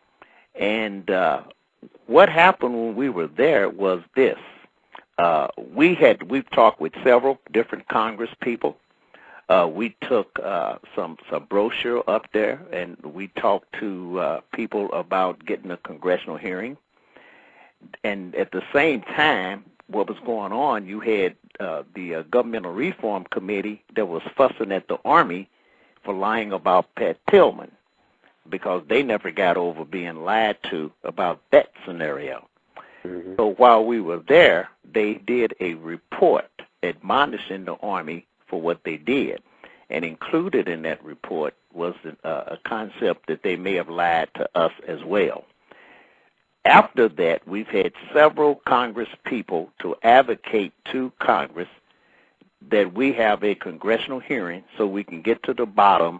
and what happened when we were there was this. We've talked with several different Congress people. We took some brochure up there, and we talked to people about getting a congressional hearing. And at the same time, what was going on, you had the Governmental Reform Committee that was fussing at the Army for lying about Pat Tillman, because they never got over being lied to about that scenario. Mm-hmm. So while we were there, they did a report admonishing the Army for what they did. And included in that report was a concept that they may have lied to us as well. After that, we've had several Congress people to advocate to Congress that we have a congressional hearing so we can get to the bottom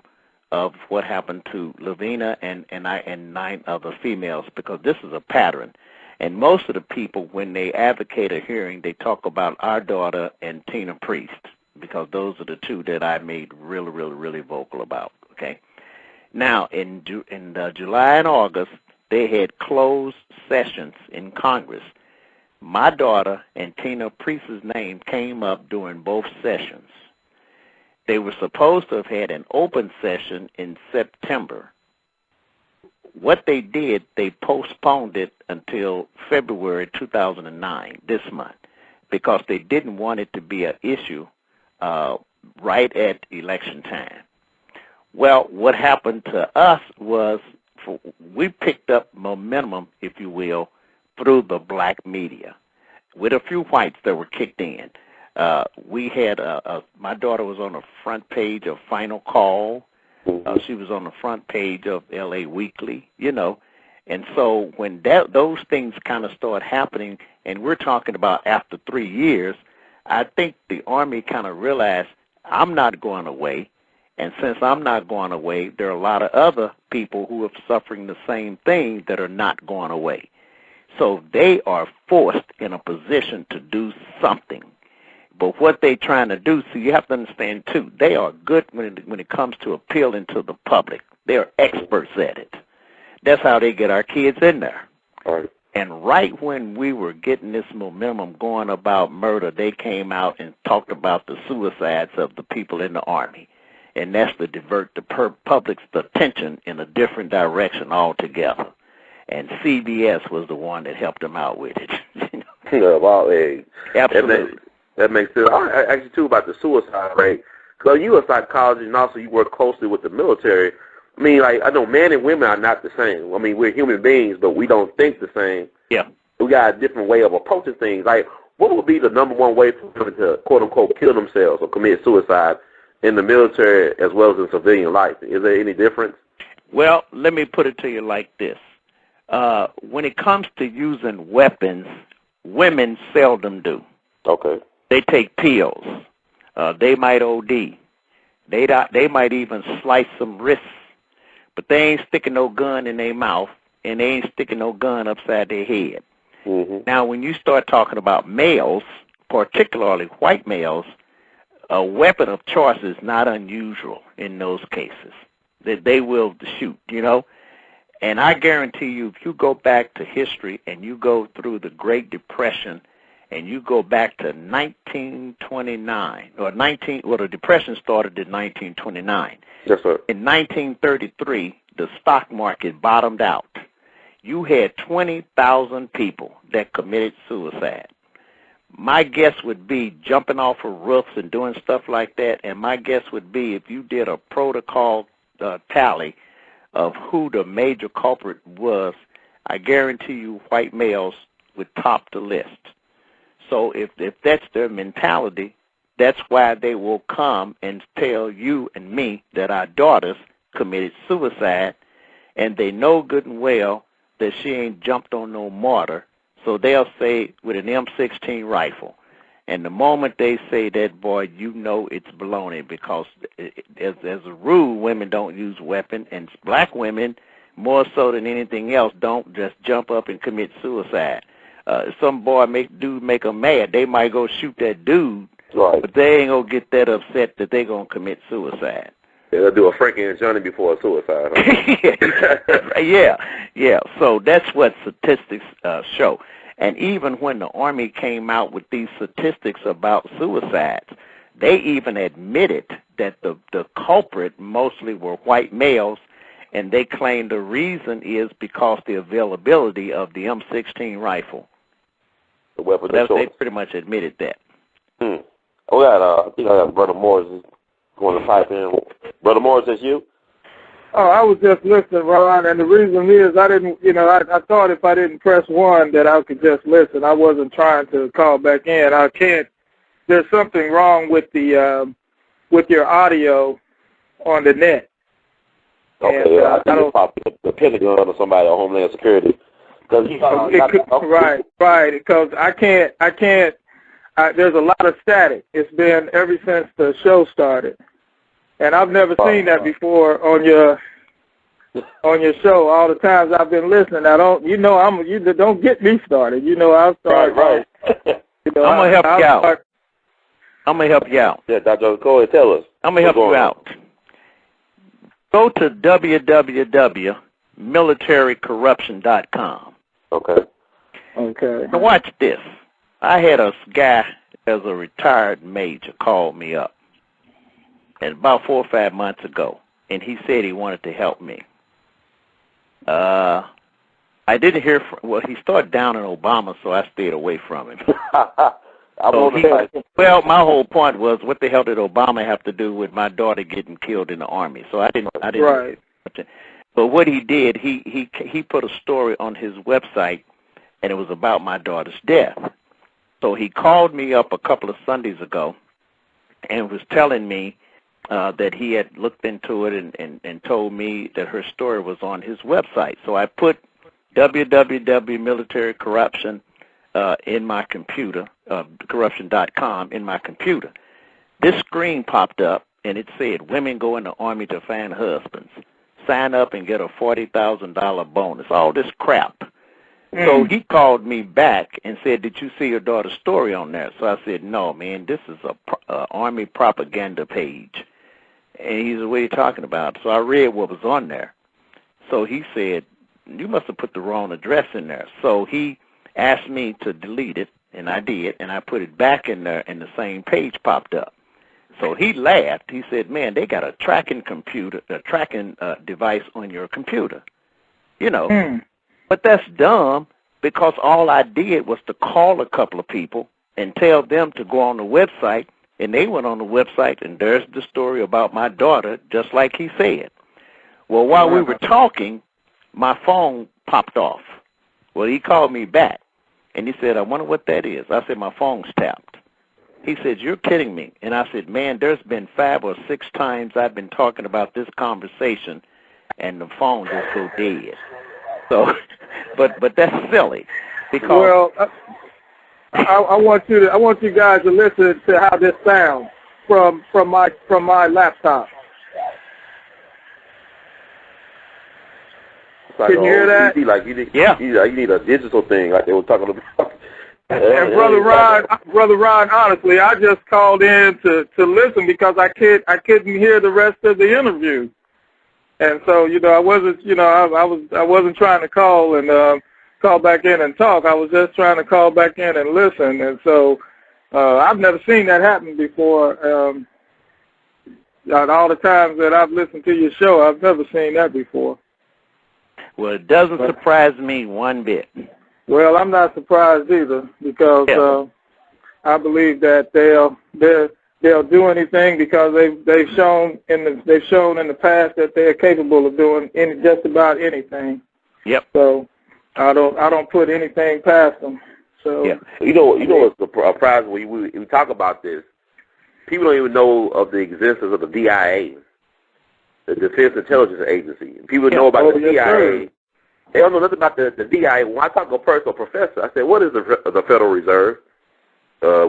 of what happened to LaVena and 9 other females, because this is a pattern. And most of the people, when they advocate a hearing, they talk about our daughter and Tina Priest, because those are the two that I made really, really, really vocal about, okay? Now, in July and August, they had closed sessions in Congress. My daughter and Tina Priest's name came up during both sessions. They were supposed to have had an open session in September. What they did, they postponed it until February 2009, this month, because they didn't want it to be an issue right at election time. Well, what happened to us was we picked up momentum, if you will, through the black media, with a few whites that were kicked in. We had my daughter was on the front page of Final Call. She was on the front page of L.A. Weekly, you know. And so when those things kind of start happening, and we're talking about after 3 years, I think the Army kind of realized I'm not going away. And since I'm not going away, there are a lot of other people who are suffering the same thing that are not going away. So they are forced in a position to do something. But what they're trying to do, so you have to understand, too, they are good when it comes to appealing to the public. They're experts at it. That's how they get our kids in there. Right. And right when we were getting this momentum going about murder, they came out and talked about the suicides of the people in the Army. And that's to divert the public's attention in a different direction altogether. And CBS was the one that helped them out with it. Yeah, well, hey, Absolutely. That makes sense. I ask you, too, about the suicide rate. Because you're a psychologist and also you work closely with the military. I mean, like, I know men and women are not the same. I mean, we're human beings, but we don't think the same. Yeah. We got a different way of approaching things. Like, what would be the number one way for women to, quote-unquote, kill themselves or commit suicide in the military as well as in civilian life? Is there any difference? Well, let me put it to you like this. When it comes to using weapons, women seldom do. Okay. They take pills. They might OD. They might even slice some wrists. But they ain't sticking no gun in their mouth, and they ain't sticking no gun upside their head. Mm-hmm. Now, when you start talking about males, particularly white males, a weapon of choice is not unusual in those cases. They will shoot, you know. And I guarantee you, if you go back to history and you go through the Great Depression and you go back to 1929, the Depression started in 1929. Yes, sir. In 1933, the stock market bottomed out. You had 20,000 people that committed suicide. My guess would be jumping off of roofs and doing stuff like that, and my guess would be if you did a protocol tally of who the major culprit was, I guarantee you white males would top the list. So if that's their mentality, that's why they will come and tell you and me that our daughters committed suicide, and they know good and well that she ain't jumped on no mortar, so they'll say with an M16 rifle. And the moment they say that, boy, you know it's baloney, because as a rule, women don't use weapons, and black women, more so than anything else, don't just jump up and commit suicide. Some boy make them mad. They might go shoot that dude, right, but they ain't going to get that upset that they're going to commit suicide. Yeah, they'll do a Frankie and Johnny before a suicide. Huh? Yeah. So that's what statistics show. And even when the Army came out with these statistics about suicides, they even admitted that the culprit mostly were white males, and they claimed the reason is because the availability of the M16 rifle. The weapon So they pretty much admitted that. Oh, I think I got Brother Morris going to pipe in. Brother Morris, that's you? Oh, I was just listening, Ron, and the reason is I thought if I didn't press 1 that I could just listen. I wasn't trying to call back in. I can't. There's something wrong with the with your audio on the net. Okay, and, I think it's probably the Pentagon or somebody or Homeland Security. Right, because I can't. There's a lot of static. It's been ever since the show started. And I've never seen that before on your show. All the times I've been listening, you don't get me started. I'll start. Right. I'm gonna help you out. I'm gonna help you out. Yeah, Dr. Cole, tell us. I'm gonna help you out. Go to www.militarycorruption.com. Okay. Now watch this. I had a guy as a retired major call me up, and about 4 or 5 months ago, and he said he wanted to help me. I didn't hear he started downing Obama, so I stayed away from him. Well, my whole point was, what the hell did Obama have to do with my daughter getting killed in the Army? So I didn't. Right. But what he did, he put a story on his website, and it was about my daughter's death. So he called me up a couple of Sundays ago and was telling me that he had looked into it and told me that her story was on his website. So I put www.militarycorruption in my computer, corruption.com in my computer. This screen popped up, and it said, women go in the Army to find husbands. Sign up and get a $40,000 bonus, all this crap. So he called me back and said, did you see your daughter's story on there? So I said, no, man, this is a Army propaganda page. And he said, what are you talking about? So I read what was on there. So he said, you must have put the wrong address in there. So he asked me to delete it, and I did, and I put it back in there, and the same page popped up. So he laughed. He said, man, they got a tracking device on your computer. You know, but that's dumb because all I did was to call a couple of people and tell them to go on the website, and they went on the website, and there's the story about my daughter, just like he said. Well, while we were talking, my phone popped off. Well, he called me back, and he said, I wonder what that is. I said, my phone's tapped. He said, you're kidding me. And I said, man, there's been 5 or 6 times I've been talking about this conversation, and the phone just go dead. So, but that's silly. Because well, I want you guys to listen to how this sounds from my laptop. Like can you hear that? You need a digital thing like they were talking about. And Brother Ron, honestly, I just called in to listen because I couldn't hear the rest of the interview, and so I wasn't trying to call and call back in and talk. I was just trying to call back in and listen, and so I've never seen that happen before. All the times that I've listened to your show, I've never seen that before. Well, it doesn't surprise me one bit. Well, I'm not surprised either because I believe that they'll do anything because they've shown in the past that they're capable of doing just about anything. Yep. So I don't put anything past them. So you know what's surprising when we talk about this? People don't even know of the existence of the DIA, the Defense Intelligence Agency. People know about the DIA. Yes, they don't know nothing about the DIA. When I talk to a personal professor, I say, what is the Federal Reserve?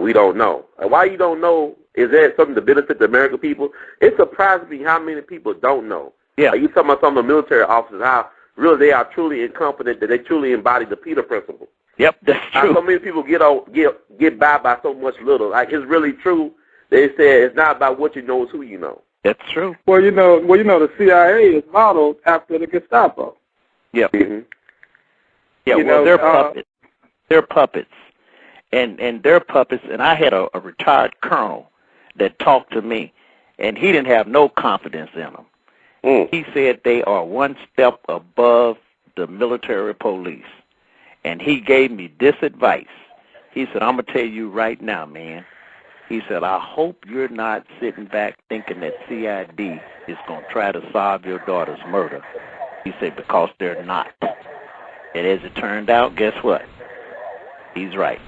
We don't know. And why you don't know, is that something to benefit the American people? It surprises me how many people don't know. Yeah. You talking about some of the military officers, how really they are truly incompetent, that they truly embody the Peter principle. Yep, that's true. So many people get by so much little. Like, it's really true. They say it's not about what you know, it's who you know. That's true. Well, the CIA is modeled after the Gestapo. Yep. Mm-hmm. Yeah, they're puppets. They're puppets. And they're puppets. And I had a retired colonel that talked to me, and he didn't have no confidence in them. He said they are one step above the military police. And he gave me this advice. He said, I'm going to tell you right now, man. He said, I hope you're not sitting back thinking that CID is going to try to solve your daughter's murder. He said, because they're not. And as it turned out, guess what? He's right.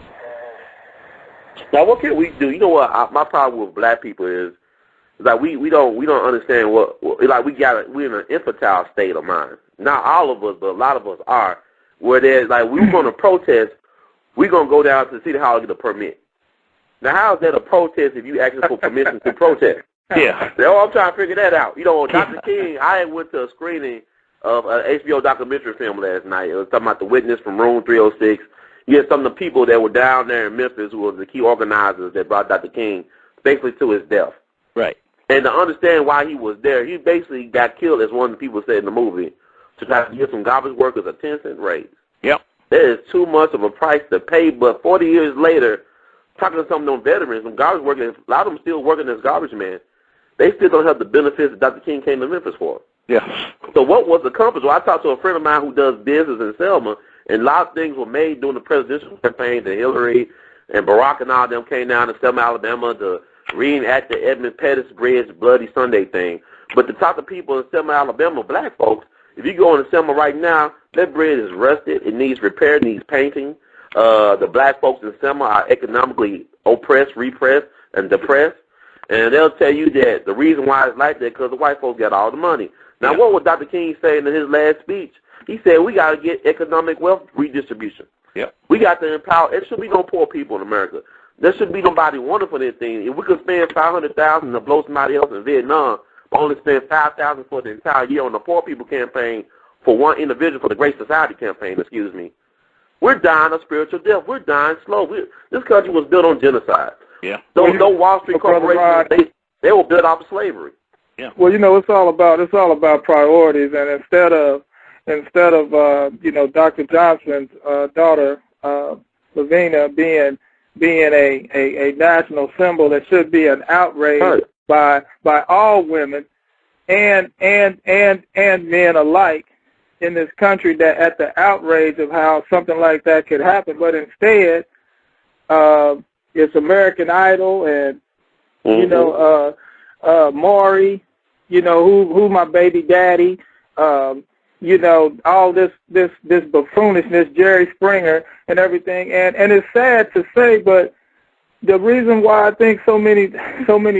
Now, what can we do? You know what? My problem with black people is like we don't understand we're in an infantile state of mind. Not all of us, but a lot of us are. Where there's like we're going to protest, we're going to go down to the city hall and get a permit. Now, how is that a protest if you ask for permission to protest? Yeah. So I'm trying to figure that out. Dr. King, I went to a screening of an HBO documentary film last night. It was talking about the witness from Room 306. You had some of the people that were down there in Memphis who were the key organizers that brought Dr. King basically to his death. Right. And to understand why he was there, he basically got killed, as one of the people said in the movie, to try to give some garbage workers a 10-cent raise. Yep. There is too much of a price to pay, but 40 years later, talking to some of them veterans, some garbage workers, a lot of them still working as garbage men, they still don't have the benefits that Dr. King came to Memphis for. Yes. So what was accomplished? Well, I talked to a friend of mine who does business in Selma, and a lot of things were made during the presidential campaign that Hillary and Barack and all them came down to Selma, Alabama to reenact the Edmund Pettus Bridge Bloody Sunday thing. But to talk to people in Selma, Alabama, black folks, if you go into Selma right now, that bridge is rusted. It needs repair, it needs painting. The black folks in Selma are economically oppressed, repressed, and depressed. And they'll tell you that the reason why it's like that is because the white folks got all the money. Now, what was Dr. King saying in his last speech? He said we got to get economic wealth redistribution. Yep. We got to empower. There should be no poor people in America. There should be nobody wonderful for anything. If we could spend $500,000 to blow somebody else in Vietnam, but only spend $5,000 for the entire year on the poor people campaign for one individual, for the Great Society campaign, we're dying a spiritual death. We're dying slow. This country was built on genocide. Yeah. Those Wall Street corporations, they were built off of slavery. Yeah. Well, it's all about priorities, and instead of Dr. Johnson's daughter LaVena being a national symbol that should be an outrage by all women and men alike in this country, that at the outrage of how something like that could happen, but instead it's American Idol and Maury, who my baby daddy, all this buffoonishness, Jerry Springer and everything, and it's sad to say, but the reason why I think so many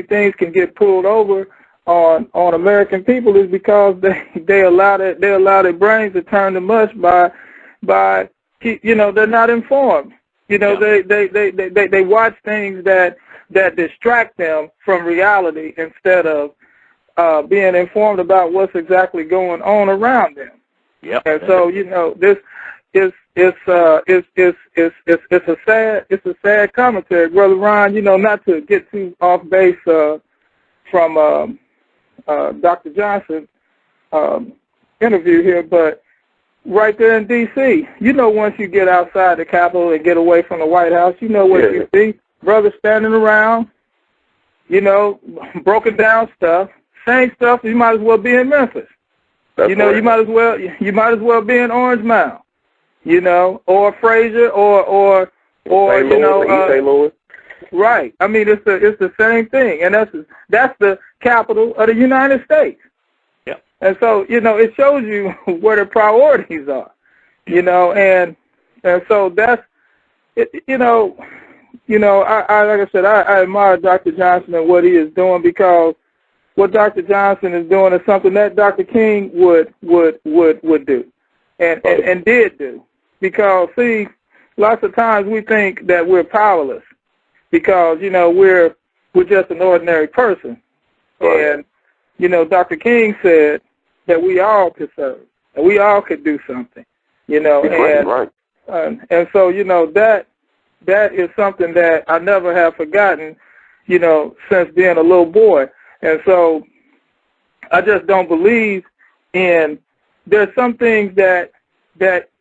things can get pulled over on American people is because they allow their brains to turn to mush by they're not informed. They watch things that distract them from reality instead of being informed about what's exactly going on around them. Yep. And so this it's a sad commentary, Brother Ron. Not to get too off base from Dr. Johnson's interview here, but right there in D.C., once you get outside the Capitol and get away from the White House, what you see, brothers standing around, broken down stuff, same stuff. You might as well be in Memphis. That's you might as well be in Orange Mound, or Fraser, or St. Louis. Right. I mean, it's the same thing, and that's the capital of the United States. Yeah. And so it shows you where the priorities are, and so that's it. I like I said, I admire Dr. Johnson and what he is doing, because what Dr. Johnson is doing is something that Dr. King would do, and did do. Because see, lots of times we think that we're powerless because we're just an ordinary person, and Dr. King said that we all could serve and we all could do something, and so that is something that I never have forgotten, since being a little boy. And so I just don't believe in, there's some things that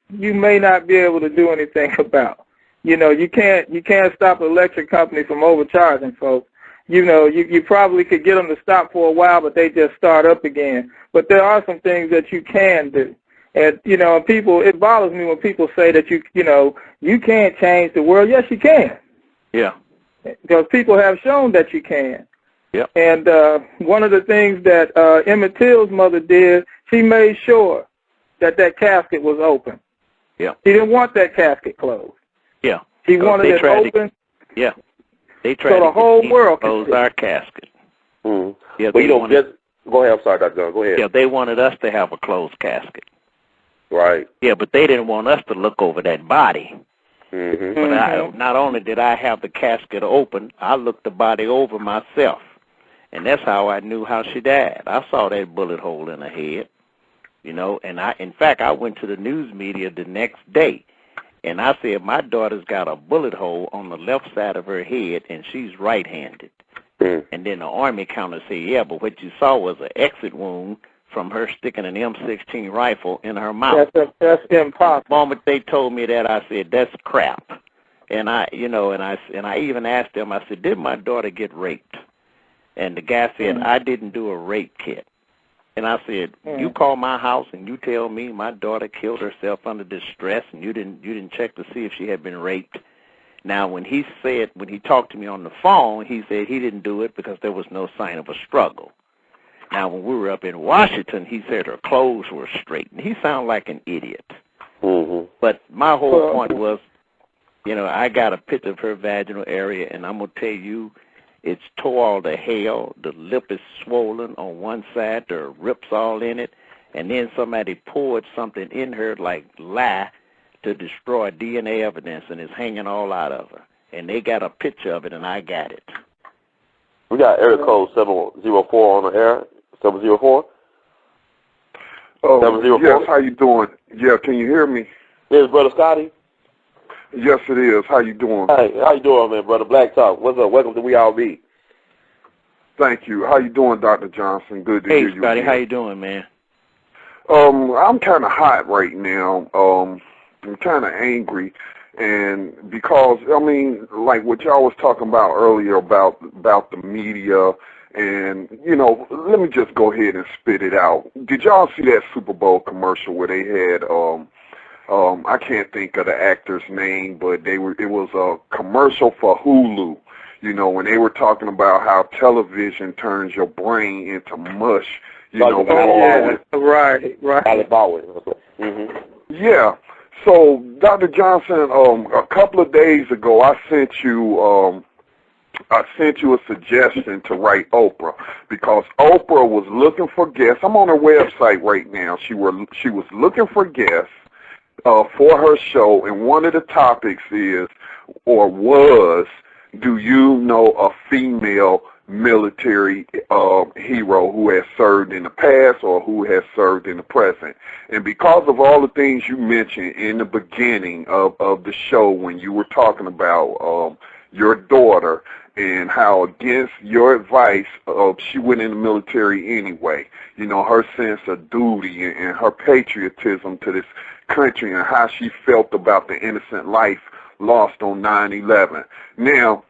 you may not be able to do anything about. You can't stop an electric company from overcharging folks. You probably could get them to stop for a while, but they just start up again. But there are some things that you can do. And, people, it bothers me when people say that you can't change the world. Yes, you can. Yeah. Because people have shown that you can. Yep. And one of the things that Emmett Till's mother did, she made sure that casket was open. Yeah. She didn't want that casket closed. Yeah. She wanted it open. Yeah. They tried so the whole world close our casket. Mm. Yeah. But go ahead. I'm sorry, Dr. John. Go ahead. Yeah, they wanted us to have a closed casket. Right. Yeah, but they didn't want us to look over that body. Mm-hmm. But not only did I have the casket open, I looked the body over myself. And that's how I knew how she died. I saw that bullet hole in her head, and in fact, I went to the news media the next day, and I said, my daughter's got a bullet hole on the left side of her head, and she's right-handed. Mm. And then the Army counter said, yeah, but what you saw was an exit wound from her sticking an M16 rifle in her mouth. That's impossible. The moment they told me that, I said, that's crap. And I even asked them, I said, did my daughter get raped? And the guy said, I didn't do a rape kit. And I said, you call my house and you tell me my daughter killed herself under distress, and you didn't check to see if she had been raped. Now, when he talked to me on the phone, he said he didn't do it because there was no sign of a struggle. Now, when we were up in Washington, he said her clothes were straight, and he sounded like an idiot. Mm-hmm. But my whole point was, I got a picture of her vaginal area, and I'm going to tell you, it's tore all to hell. The lip is swollen on one side. There are rips all in it. And then somebody poured something in her like lye to destroy DNA evidence, and it's hanging all out of her. And they got a picture of it, and I got it. We got area code 704 on the air. 704? Oh, 704? yes, how you doing? Yeah, can you hear me? Yes, Brother Scotty. Yes, it is. How you doing? Hey, how you doing, man, Brother Black Talk? What's up? Welcome to We All Be. Thank you. How you doing, Dr. Johnson? Good to hear you. Hey, Scotty, how you doing, man? Good to hear you. Hey, Scotty, how you doing, man? I'm kind of hot right now. I'm kind of angry, and because I mean, like what y'all was talking about earlier about the media, and let me just go ahead and spit it out. Did y'all see that Super Bowl commercial where they had I can't think of the actor's name, but it was a commercial for Hulu. When they were talking about how television turns your brain into mush. Right. Mm-hmm. Yeah. So, Dr. Johnson, a couple of days ago, I sent you a suggestion to write Oprah because Oprah was looking for guests. I'm on her website right now. She was looking for guests for her show, and one of the topics was, do you know a female military hero who has served in the past or who has served in the present? And because of all the things you mentioned in the beginning of the show when you were talking about your daughter and how against your advice she went in the military anyway, her sense of duty and her patriotism to this country and how she felt about the innocent life lost on 9/11. Now,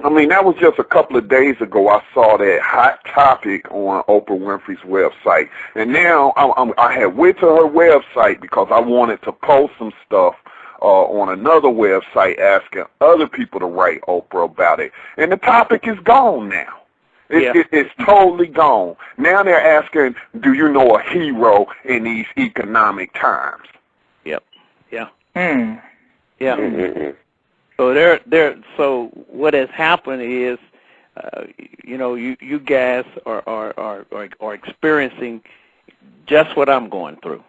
I mean, that was just a couple of days ago I saw that hot topic on Oprah Winfrey's website. And now I had went to her website because I wanted to post some stuff on another website asking other people to write Oprah about it. And the topic is gone now. It's totally gone. Now they're asking, do you know a hero in these economic times? Yep. Yeah. Yeah. Mm-hmm. So So what has happened is, you guys are experiencing just what I'm going through.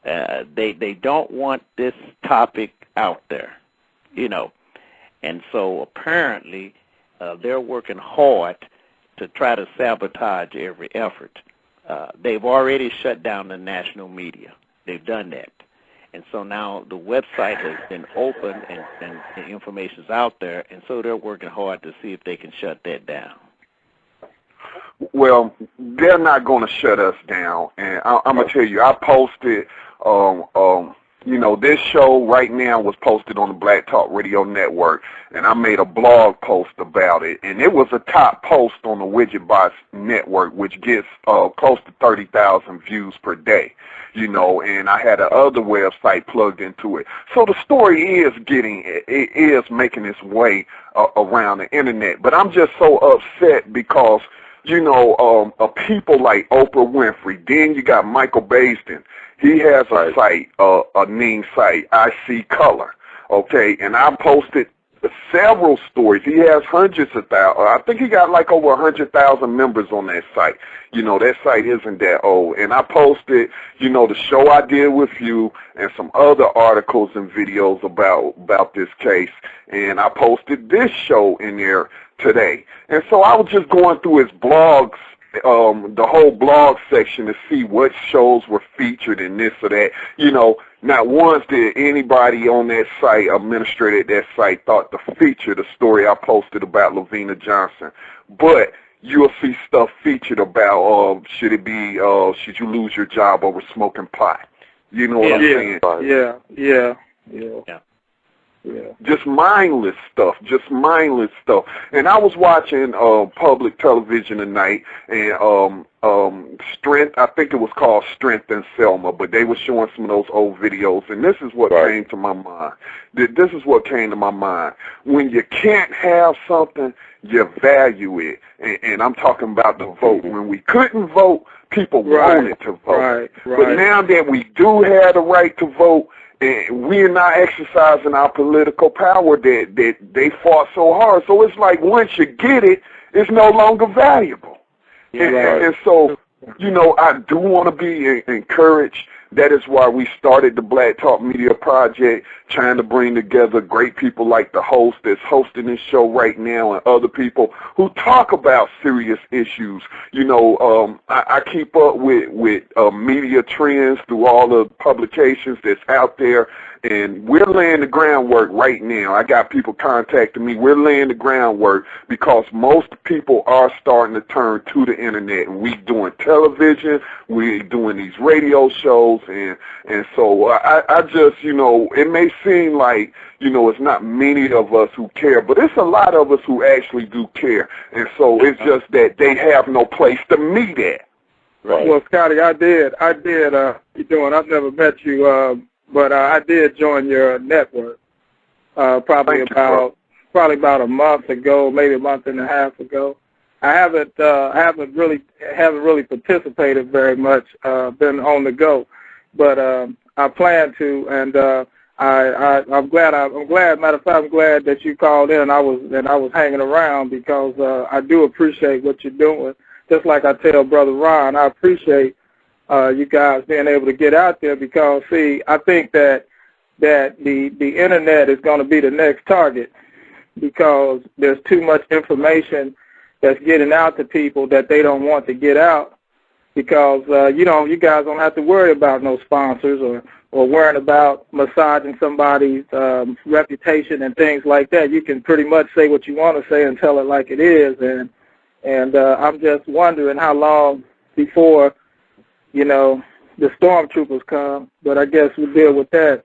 They don't want this topic out there, and so apparently they're working hard to try to sabotage every effort. They've already shut down the national media. They've done that. And so now the website has been open and the information's out there, and so they're working hard to see if they can shut that down. Well, they're not going to shut us down. And I'm going to tell you, I posted, this show right now was posted on the Black Talk Radio Network, and I made a blog post about it. And it was a top post on the Widget Box Network, which gets close to 30,000 views per day. And I had another website plugged into it. So the story is making its way around the internet. But I'm just so upset because, people like Oprah Winfrey, then you got Michael Baisden. He has a site, a name site, I See Color, okay? And I posted several stories. He has hundreds of thousands. I think he got like over 100,000 members on that site. That site isn't that old. And I posted, the show I did with you and some other articles and videos about this case. And I posted this show in there today. And so I was just going through his blogs, the whole blog section to see what shows were featured in this or that. Not once did anybody on that site, administrator at that site, thought to feature the story I posted about LaVena Johnson. But you'll see stuff featured about should you lose your job over smoking pot? You know what I'm saying? Yeah. Just mindless stuff. And I was watching public television tonight, and Strength, I think it was called Strength and Selma, but they were showing some of those old videos, and this is what came to my mind. This is what came to my mind. When you can't have something, you value it. And I'm talking about the vote. When we couldn't vote, people wanted to vote. But now that we do have the right to vote, and we're not exercising our political power that they fought so hard. So it's like once you get it, it's no longer valuable. And so, I do want to be encouraged that is why we started the Black Talk Media Project, trying to bring together great people like the host that's hosting this show right now and other people who talk about serious issues. You know, I keep up with media trends through all the publications that's out there, and we're laying the groundwork right now. I got people contacting me. We're laying the groundwork because most people are starting to turn to the internet, and we doing television, we're doing these radio shows, and so I just, you know, it may seem like, you know, it's not many of us who care, but it's a lot of us who actually do care, and so it's just that they have no place to meet at. Right. Well, Scotty, I did. You doing? I've never met you, but I did join your network probably about a month ago, maybe a month and a half ago. I haven't really participated very much. Been on the go, but I plan to, and I'm glad. Matter of fact, I'm glad that you called in. I was hanging around because I do appreciate what you're doing. Just like I tell Brother Ron, I appreciate you guys being able to get out there because, see, I think that the internet is going to be the next target because there's too much information that's getting out to people that they don't want to get out because, you guys don't have to worry about no sponsors or worrying about massaging somebody's reputation and things like that. You can pretty much say what you want to say and tell it like it is, and I'm just wondering how long before, the stormtroopers come, but I guess we'll deal with that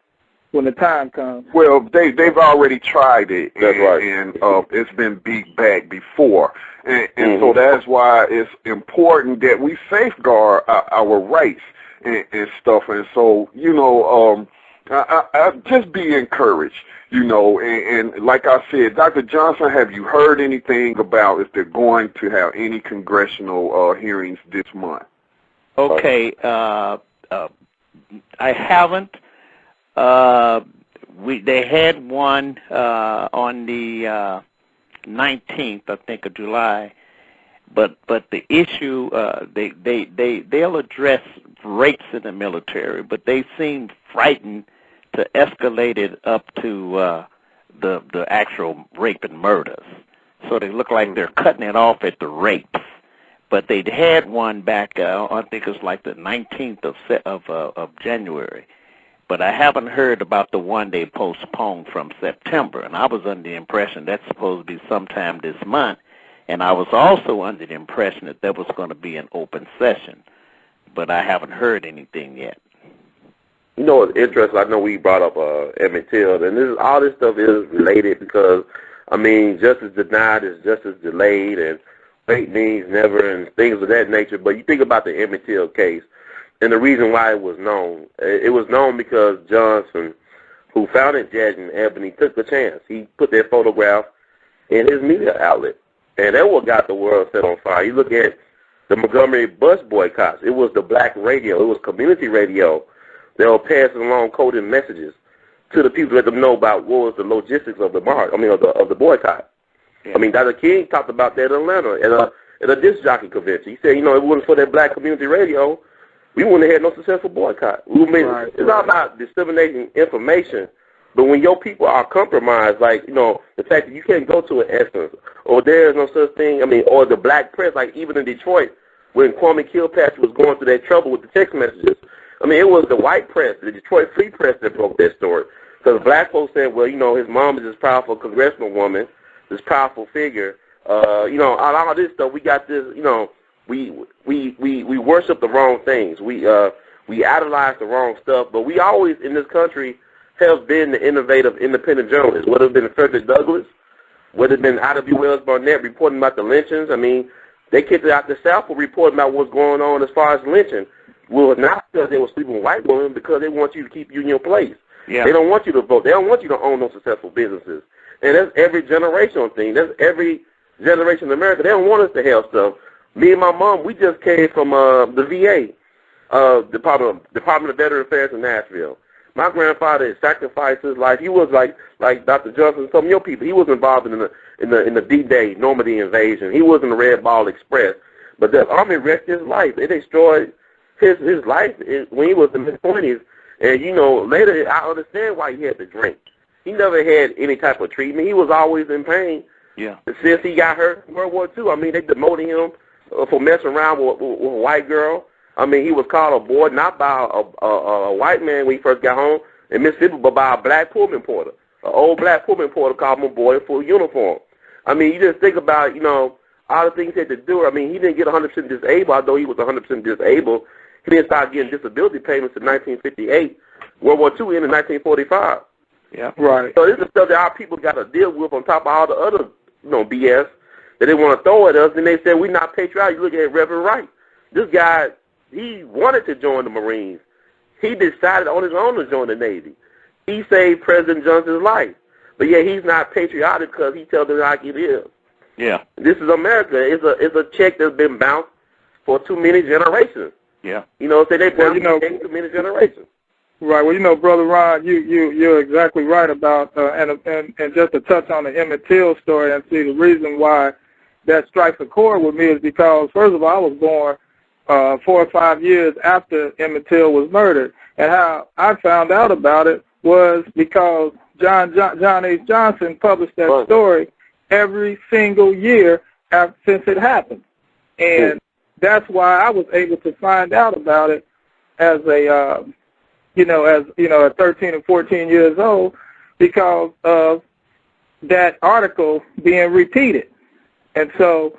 when the time comes. Well, they've already tried it, that's right. And it's been beat back before. And so that's why it's important that we safeguard our rights and stuff. And so, I just be encouraged, and like I said, Dr. Johnson, have you heard anything about if they're going to have any congressional hearings this month? Okay, I haven't. They had one on the 19th, I think, of July, but the issue they'll address rapes in the military, but they seem frightened to escalate it up to the actual rape and murders. So they look like they're cutting it off at the rapes. But they had one back, I think it was like the 19th of January. But I haven't heard about the one they postponed from September. And I was under the impression that's supposed to be sometime this month. And I was also under the impression that there was going to be an open session. But I haven't heard anything yet. You know what's interesting? I know we brought up Emmett Till, and all this stuff is related because, justice denied is justice delayed, and fate means never, and things of that nature. But you think about the Emmett Till case, and the reason why it was known because Johnson, who founded Judge and Ebony, took the chance. He put their photograph in his media outlet, and that what got the world set on fire. You look at the Montgomery bus boycotts. It was the black radio. It was community radio. They were passing along coded messages to the people to let them know about what was the logistics of the march. Of the boycott. Yeah. Dr. King talked about that in Atlanta at a disc jockey convention. He said, if it wasn't for that black community radio, we wouldn't have had no successful boycott. It's all about disseminating information, but when your people are compromised, like, the fact that you can't go to an Essence, or there's no such thing, or the black press, like even in Detroit, when Kwame Kilpatrick was going through that trouble with the text messages, it was the white press, the Detroit Free Press, that broke that story. Because black folks said, well, his mom is this powerful congressional woman, this powerful figure. All this stuff, we got this, we worship the wrong things. We idolize the wrong stuff. But we always, in this country, have been the innovative independent journalists, whether it's been Frederick Douglass, whether it's been Ida B. Wells Barnett reporting about the lynchings. They kicked it out the South for reporting about what's going on as far as lynching. Well, not because they were sleeping with white women, because they want you to keep you in your place. Yeah. They don't want you to vote. They don't want you to own those successful businesses. And that's every generational thing. That's every generation in America. They don't want us to have stuff. Me and my mom, we just came from the VA, Department of Veteran Affairs in Nashville. My grandfather had sacrificed his life. He was like Dr. Johnson, some of your people. He was involved in the D-Day Normandy invasion. He was in the Red Ball Express. But the Army wrecked his life. They destroyed his life when he was in his 20s. And, you know, later I understand why he had to drink. He never had any type of treatment. He was always in pain. Yeah. Since he got hurt in World War II, I mean, they demoted him for messing around with a white girl. I mean, he was called a boy not by a white man when he first got home in Mississippi, but by a black Pullman porter. An old black Pullman porter called him a boy in full uniform. I mean, you just think about, you know, all the things he had to do. I mean, he didn't get 100% disabled, although he was 100% disabled. He didn't start getting disability payments in 1958. World War II ended in 1945. Yeah, right. So this is stuff that our people got to deal with on top of all the other, you know, BS that they want to throw at us. And they say we're not patriotic. You look at Reverend Wright. This guy, he wanted to join the Marines. He decided on his own to join the Navy. He saved President Johnson's life. But yet he's not patriotic because he tells us like it is. Yeah. This is America. It's a check that's been bounced for too many generations. Yeah. You know, so they bounced checks too many generations. Right. Well, you know, Brother Ron, you're exactly right about and just to touch on the Emmett Till story and see the reason why that strikes a chord with me is because first of all I was born 4 or 5 years after Emmett Till was murdered, and how I found out about it was because John H. Johnson published that story every single year since it happened, and that's why I was able to find out about it as a at 13 and 14 years old because of that article being repeated. And so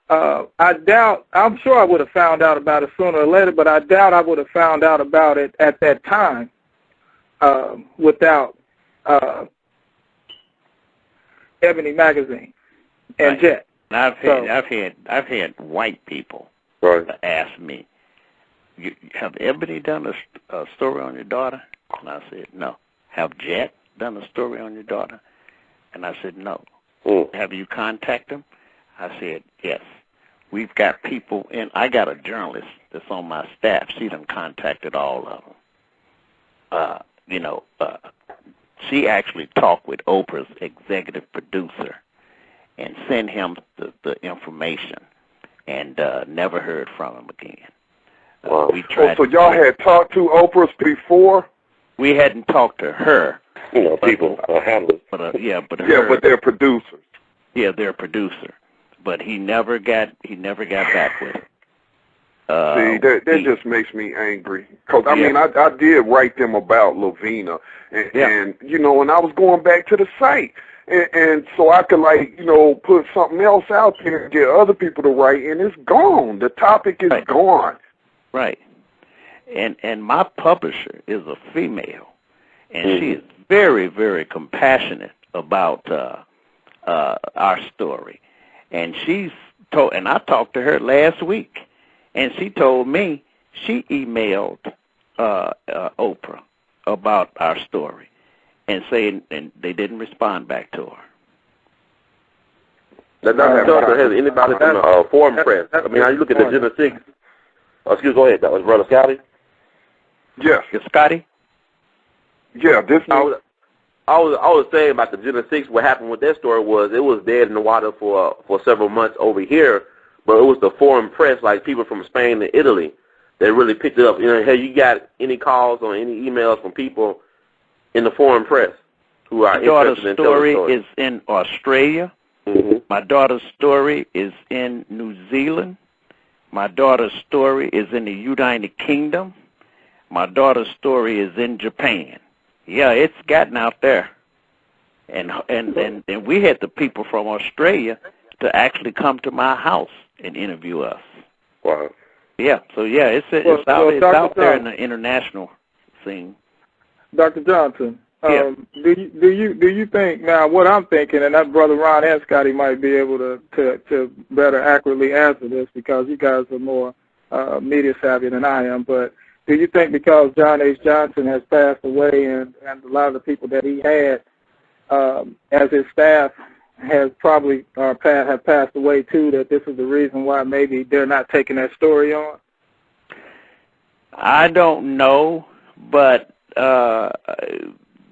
I'm sure I would have found out about it sooner or later, but I doubt I would have found out about it at that time without Ebony Magazine and Jet. I've had white people ask me, have Ebony done a story on your daughter? And I said, no. Have Jet done a story on your daughter? And I said, no. Have you contacted them? I said, yes. We've got people in. I got a journalist that's on my staff. She done contacted all of them. She actually talked with Oprah's executive producer and sent him the information and never heard from him again. Wow. So y'all had talked to Oprah before? We hadn't talked to her. You know, people handlers. But but they're producers. Yeah, they're a producer. But he never got back with it. See, that just makes me angry. Because, I mean, I did write them about LaVena. And, you know, and I was going back to the site. And so I could, like, you know, put something else out there and get other people to write, and it's gone. The topic is gone. Right. And my publisher is a female, and she is very, very compassionate about our story. And I talked to her last week, and she told me she emailed Oprah about our story and they didn't respond back to her. Has anybody done a foreign press? I mean, how you look at the Agenda 6? Go ahead. That was Brother Scotty? Yes. Scotty? Yeah, this one. I was saying about the Agenda 6, what happened with that story was it was dead in the water for several months over here, but it was the foreign press, like people from Spain and Italy, that really picked it up. You know, have you got any calls or any emails from people in the foreign press who are interested in telling the story? My daughter's story is in Australia. Mm-hmm. My daughter's story is in New Zealand. My daughter's story is in the United Kingdom. My daughter's story is in Japan. Yeah, it's gotten out there. And we had the people from Australia to actually come to my house and interview us. Wow. Yeah, so yeah, it's out there in the international scene. Dr. Johnson, do you think now what I'm thinking, and that Brother Ron and Scotty might be able to better accurately answer this because you guys are more media savvy than I am, but do you think because John H. Johnson has passed away and a lot of the people that he had as his staff has probably have passed away too, that this is the reason why maybe they're not taking that story on? I don't know, but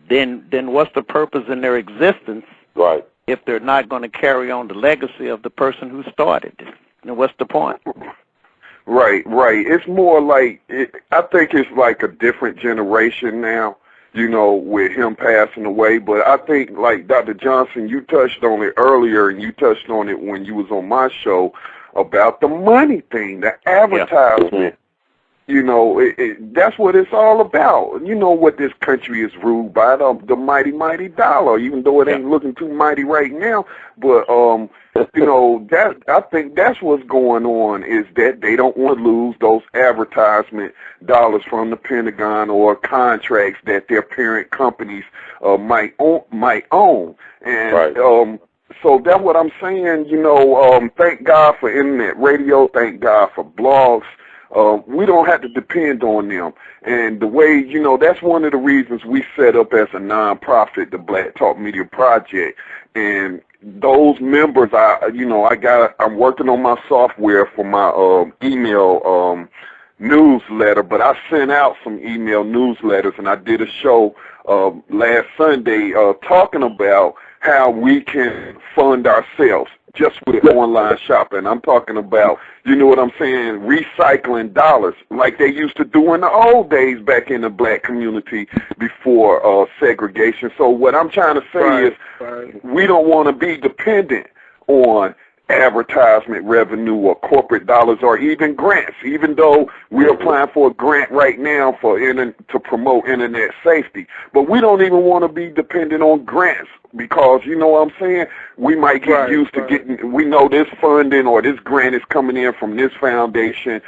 then what's the purpose in their existence? Right. If they're not going to carry on the legacy of the person who started it? And what's the point? Right. It's more like, I think it's like a different generation now, you know, with him passing away. But I think, like Dr. Johnson, you touched on it earlier, and you touched on it when you was on my show about the money thing, the advertisement. Yeah. You know, that's what it's all about. You know what this country is ruled by, the mighty, mighty dollar, even though it ain't looking too mighty right now. But, you know, I think that's what's going on, is that they don't want to lose those advertisement dollars from the Pentagon or contracts that their parent companies might own. And so that's what I'm saying. You know, thank God for internet radio. Thank God for blogs. We don't have to depend on them. And the way, you know, that's one of the reasons we set up as a nonprofit, the Black Talk Media Project. And those members, I'm working on my software for my email newsletter, but I sent out some email newsletters, and I did a show last Sunday talking about how we can fund ourselves just with online shopping. I'm talking about, you know what I'm saying, recycling dollars like they used to do in the old days back in the black community before segregation. So what I'm trying to say is we don't want to be dependent on advertisement revenue or corporate dollars or even grants, even though we're applying for a grant right now to promote internet safety. But we don't even want to be dependent on grants, because, you know what I'm saying, we might get used to getting, we know this funding or this grant is coming in from this foundation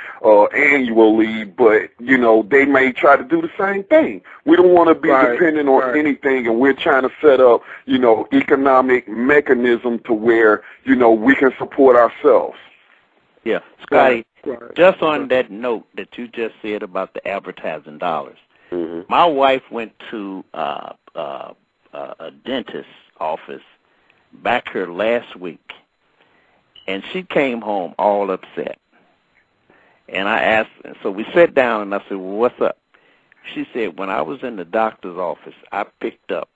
annually, but, you know, they may try to do the same thing. We don't want to be dependent on anything, and we're trying to set up, you know, economic mechanism to where, you know, we can support ourselves. Yeah, Scotty, just on that note that you just said about the advertising dollars, my wife went to a dentist's office back here last week, and she came home all upset. And I asked, so we sat down, and I said, well, what's up? She said, when I was in the doctor's office, I picked up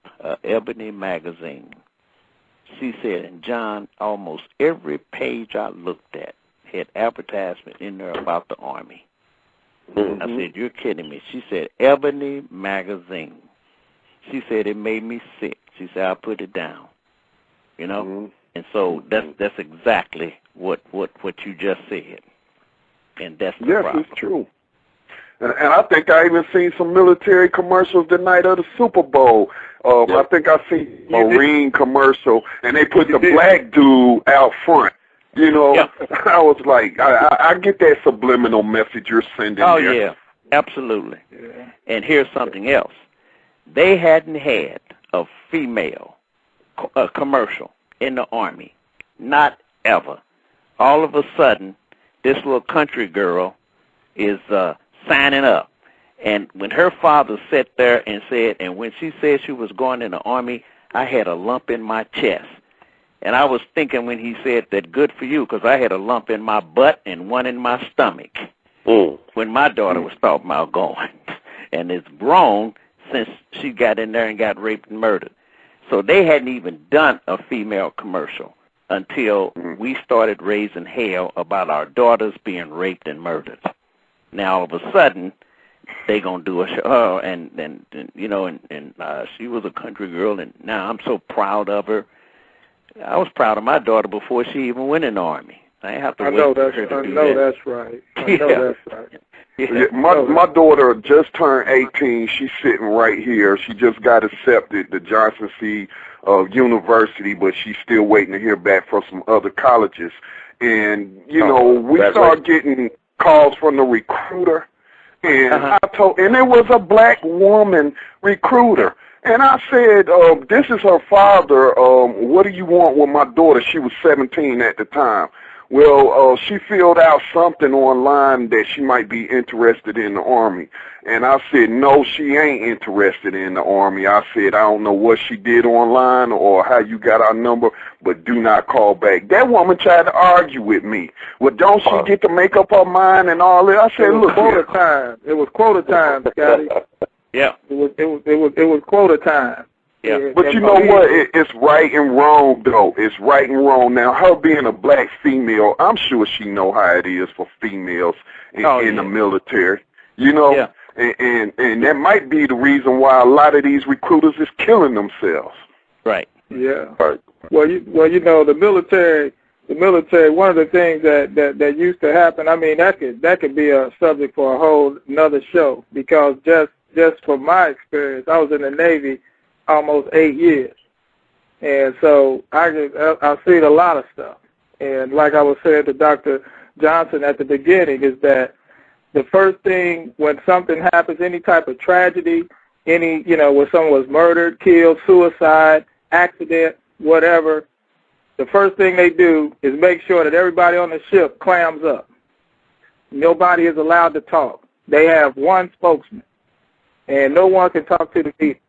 Ebony magazine. She said, and John, almost every page I looked at had advertisement in there about the Army. I said, you're kidding me. She said, Ebony magazine. She said, it made me sick. She said, I put it down. You know? And so that's exactly what you just said. And that's the problem. Yes, it's true. And I think I even seen some military commercials the night of the Super Bowl. I think I seen a Marine commercial, and they put the black dude out front. You know, I was like, I get that subliminal message you're sending there. Oh, yeah, absolutely. Yeah. And here's something else. They hadn't had a female commercial in the Army, not ever. All of a sudden, this little country girl is signing up. And when her father sat there and said, and when she said she was going in the Army, I had a lump in my chest. And I was thinking when he said that, good for you, because I had a lump in my butt and one in my stomach when my daughter was talking about going. And it's grown since she got in there and got raped and murdered. So they hadn't even done a female commercial until we started raising hell about our daughters being raped and murdered. Now, all of a sudden, they going to do a show, and you know, and she was a country girl, and now I'm so proud of her. I was proud of my daughter before she even went in the Army. I didn't have to wait for her to do that. That's right. I know that's right. Yeah, my daughter just turned 18. She's sitting right here. She just got accepted to Johnson C. University, but she's still waiting to hear back from some other colleges. And, you know, we start getting calls from the recruiter. And and it was a black woman recruiter. And I said, this is her father. What do you want with my daughter? She was 17 at the time. Well, she filled out something online that she might be interested in the Army. And I said, no, she ain't interested in the Army. I said, I don't know what she did online or how you got our number, but do not call back. That woman tried to argue with me. Well, don't she get to make up her mind and all that? I said, look, quota time. It was quota time, Scotty. Yeah. It was quota time. Yeah. But you know what? It's right and wrong, though. It's right and wrong. Now, her being a black female, I'm sure she know how it is for females in the military. You know? Yeah. And that might be the reason why a lot of these recruiters is killing themselves. Right. Yeah. Right. Well, you know, the military. One of the things that used to happen. I mean, that could be a subject for a whole another show, because just from my experience, I was in the Navy almost 8 years, and so I've seen a lot of stuff. And like I was saying to Dr. Johnson at the beginning, is that the first thing when something happens, any type of tragedy, where someone was murdered, killed, suicide, accident, whatever, the first thing they do is make sure that everybody on the ship clams up. Nobody is allowed to talk. They have one spokesman, and no one can talk to the people.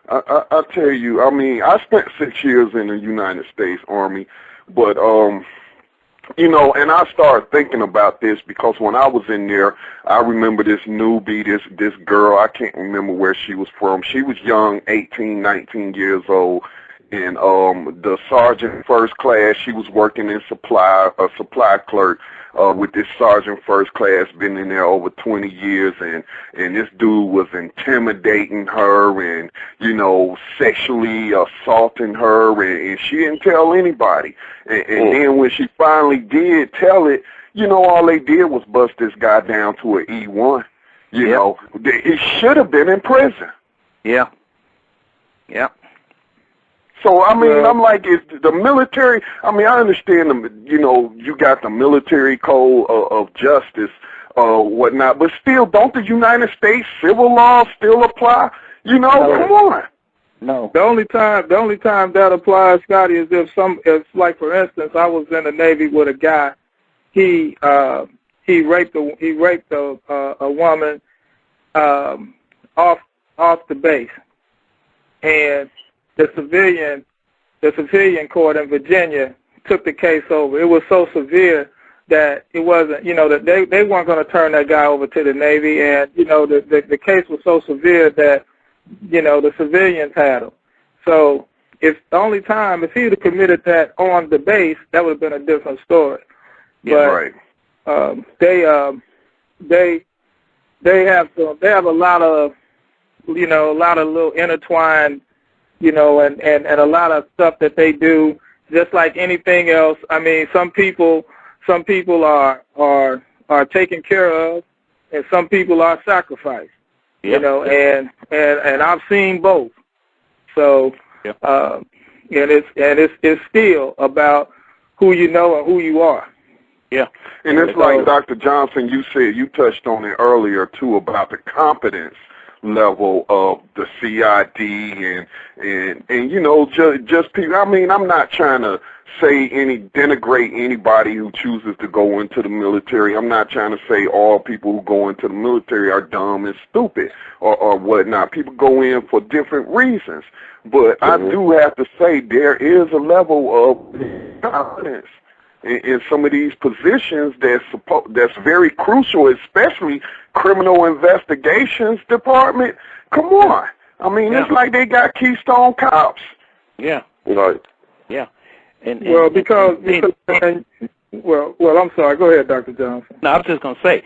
I tell you, I mean, I spent 6 years in the United States Army, but and I started thinking about this because when I was in there, I remember this newbie, this girl, I can't remember where she was from. She was young, 18, 19 years old, and the sergeant first class, she was working in a supply clerk with this sergeant first class, been in there over 20 years, and this dude was intimidating her and, sexually assaulting her, and she didn't tell anybody. And then when she finally did tell it, all they did was bust this guy down to an E1. You know, he should have been in prison. Yeah. Yeah. So, I mean, I'm like, is the military, I mean, I understand, you got the military code of justice, whatnot, but still, don't the United States civil laws still apply? Come on. No. The only time that applies, Scotty, is if like, for instance, I was in the Navy with a guy, he raped a woman off the base, and the civilian court in Virginia took the case over. It was so severe that it wasn't, that they weren't going to turn that guy over to the Navy, and the case was so severe that the civilians had him. So if he would have committed that on the base, that would have been a different story. Yeah, but they have a lot of little intertwined, and a lot of stuff that they do, just like anything else. I mean, some people are taken care of, and some people are sacrificed. Yep. And I've seen both. So, yep. And it's still about who you know and who you are. Yeah. And it's like Dr. Johnson, you said, you touched on it earlier too, about the competence level of the CID and just people. I mean, I'm not trying to denigrate anybody who chooses to go into the military. I'm not trying to say all people who go into the military are dumb and stupid or whatnot. People go in for different reasons. But I do have to say there is a level of competence in some of these positions that's very crucial, especially criminal investigations department. Come on. I mean, it's like they got Keystone Cops. Yeah. Right. Yeah. And I'm sorry. Go ahead, Dr. Johnson. No, I was just going to say,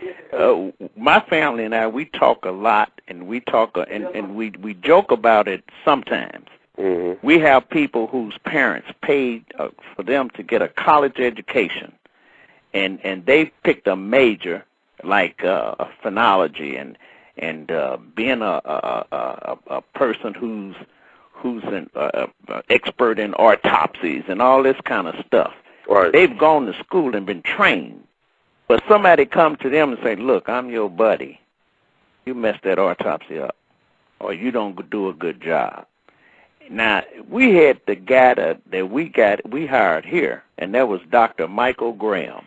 my family and I, we talk a lot, and we talk and we joke about it sometimes. Mm-hmm. We have people whose parents paid for them to get a college education, and they picked a major like phenology and being a person who's an expert in autopsies and all this kind of stuff. Right. They've gone to school and been trained, but somebody come to them and say, "Look, I'm your buddy. You messed that autopsy up, or you don't do a good job." Now, we had the guy that we hired here, and that was Dr. Michael Graham.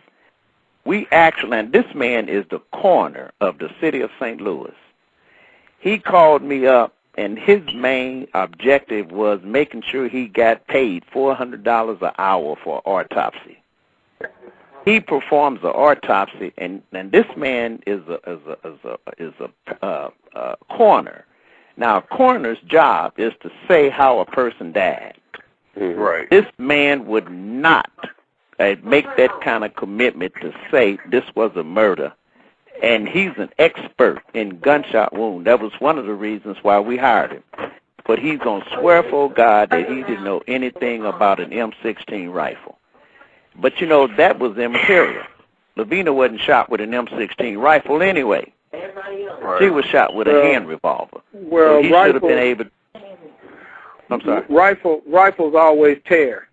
And this man is the coroner of the city of St. Louis. He called me up, and his main objective was making sure he got paid $400 an hour for autopsy. He performs the autopsy, and this man is a coroner. Now, a coroner's job is to say how a person died. Right. This man would not make that kind of commitment to say this was a murder. And he's an expert in gunshot wound. That was one of the reasons why we hired him. But he's going to swear for God that he didn't know anything about an M16 rifle. But, you know, that was immaterial. LaVena wasn't shot with an M16 rifle anyway. Right. She was shot with a hand revolver. Well, so he should have been able. I'm sorry. Rifles always tear.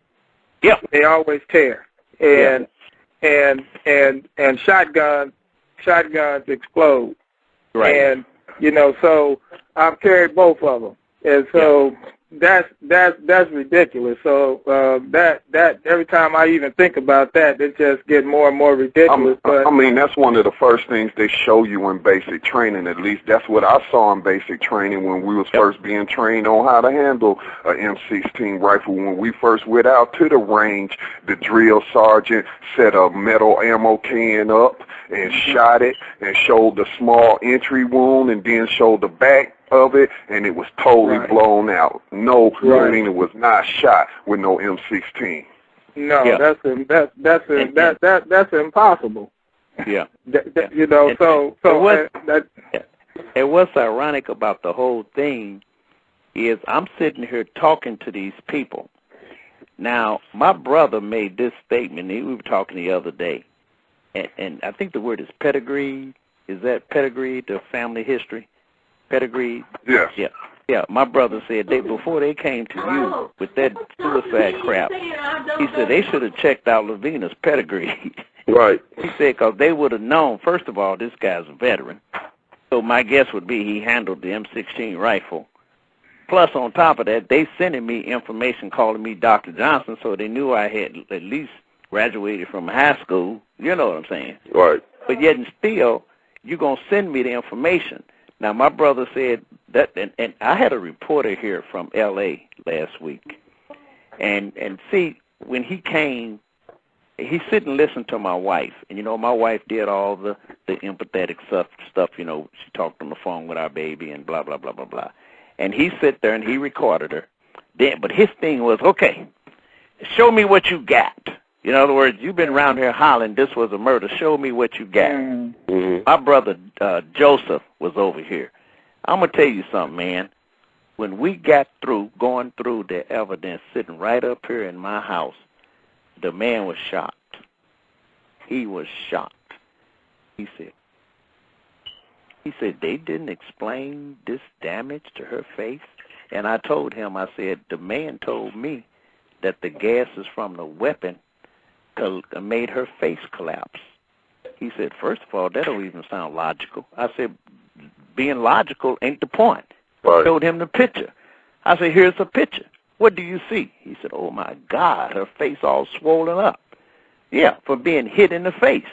Yep. They always tear. And shotguns explode. Right. And you know, so I've carried both of them, and so that's ridiculous. So that every time I even think about that, it just gets more and more ridiculous. I mean, that's one of the first things they show you in basic training. At least that's what I saw in basic training when we was first being trained on how to handle a M16 rifle. When we first went out to the range, the drill sergeant set a metal ammo can up and shot it and showed the small entry wound and then showed the back of it, and it was totally blown out. No, LaVena was not shot with no M16. No, that's impossible. Yeah. You know, and what's ironic about the whole thing is I'm sitting here talking to these people. Now, my brother made this statement. We were talking the other day, and I think the word is pedigree. Is that pedigree, the family history? Pedigree? Yes. Yeah. Yeah, my brother said before they came to you with that suicide crap, he said they should have checked out LaVena's pedigree. Right. He said because they would have known, first of all, this guy's a veteran. So my guess would be he handled the M16 rifle. Plus, on top of that, they sending me information calling me Dr. Johnson, so they knew I had at least graduated from high school. You know what I'm saying? Right. But yet and still, you're going to send me the information. Now, my brother said that, and I had a reporter here from L.A. last week. And see, when he came, he sit and listened to my wife. And, you know, my wife did all the empathetic stuff, you know. She talked on the phone with our baby and blah, blah, blah, blah, blah. And he sat there and he recorded her. But his thing was, okay, show me what you got. In other words, you've been around here hollering this was a murder. Show me what you got. Mm-hmm. My brother Joseph was over here. I'm going to tell you something, man. When we got through going through the evidence sitting right up here in my house, the man was shocked. He was shocked. He said they didn't explain this damage to her face. And I told him, I said, the man told me that the gases from the weapon made her face collapse. He said, first of all, that don't even sound logical. I said, being logical ain't the point. Right. I showed him the picture. I said, here's a picture. What do you see? He said, oh, my God, her face all swollen up. Yeah, for being hit in the face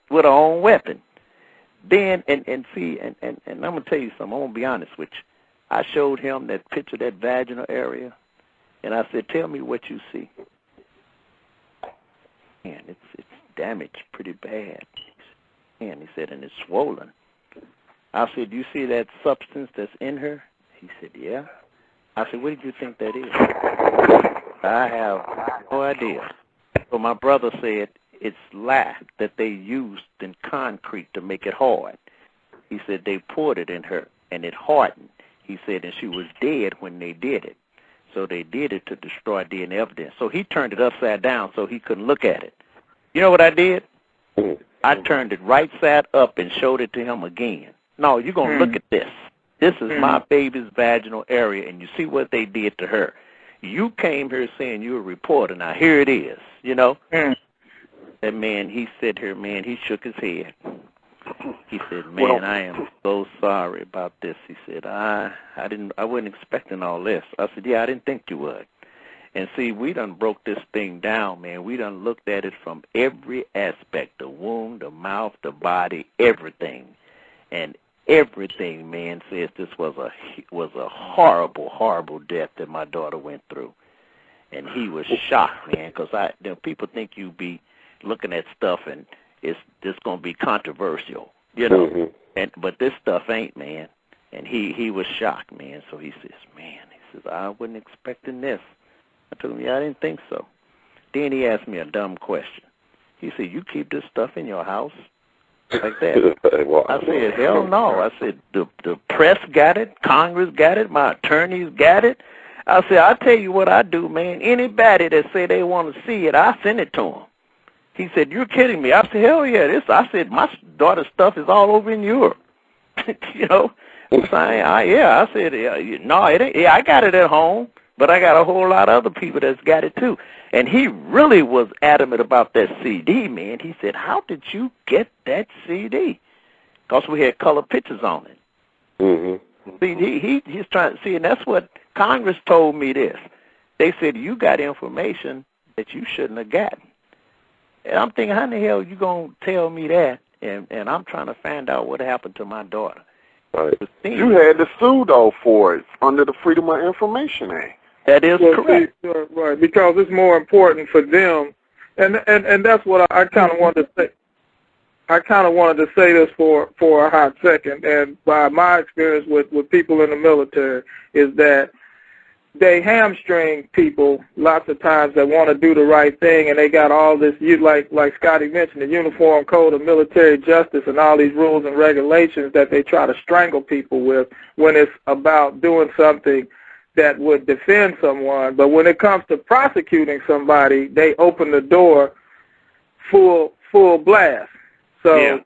with her own weapon. Then, and I'm going to tell you something. I'm going to be honest with you. I showed him that picture, that vaginal area, and I said, tell me what you see. Man, it's damaged pretty bad. And he said, and it's swollen. I said, do you see that substance that's in her? He said, yeah. I said, what did you think that is? I have no idea. So my brother said, it's lath that they used in concrete to make it hard. He said they poured it in her, and it hardened. He said, and she was dead when they did it. So they did it to destroy DNA evidence. So he turned it upside down so he couldn't look at it. You know what I did? I turned it right side up and showed it to him again. No, you're going to look at this. This is my baby's vaginal area, and you see what they did to her. You came here saying you're a reporter. Now, here it is, you know. That man, he sat here, man, he shook his head. He said, man, I am so sorry about this. He said, I wasn't expecting all this. I said, yeah, I didn't think you would. And see, we done broke this thing down, man. We done looked at it from every aspect, the wound, the mouth, the body, everything. And everything, man, says this was a horrible, horrible death that my daughter went through. And he was shocked, man, because people think you be looking at stuff and it's just going to be controversial, you know. But this stuff ain't, man. And he was shocked, man. So he says, I wasn't expecting this. I told him, yeah, I didn't think so. Then he asked me a dumb question. He said, you keep this stuff in your house? Like that. I said, hell no. I said, the press got it, Congress got it, my attorneys got it. I said, I'll tell you what I do, man. Anybody that say they want to see it, I send it to them. He said, you're kidding me. I said, hell yeah. I said, my daughter's stuff is all over in Europe. You know? I said, no, it ain't. Yeah, I got it at home, but I got a whole lot of other people that's got it too. And he really was adamant about that CD, man. He said, how did you get that CD? Because we had color pictures on it. Mm-hmm. See, he's trying to see, and that's what Congress told me this. They said, you got information that you shouldn't have gotten. And I'm thinking, how in the hell are you going to tell me that? And I'm trying to find out what happened to my daughter. Right. You had to sue, though, for it under the Freedom of Information Act. That is correct. Right, because it's more important for them. And that's what I kind of wanted to say. I kind of wanted to say this for a hot second. And by my experience with people in the military is that they hamstring people lots of times that want to do the right thing, and they got all this, like Scotty mentioned, the Uniform Code of Military Justice and all these rules and regulations that they try to strangle people with when it's about doing something that would defend someone. But when it comes to prosecuting somebody, they open the door full blast. So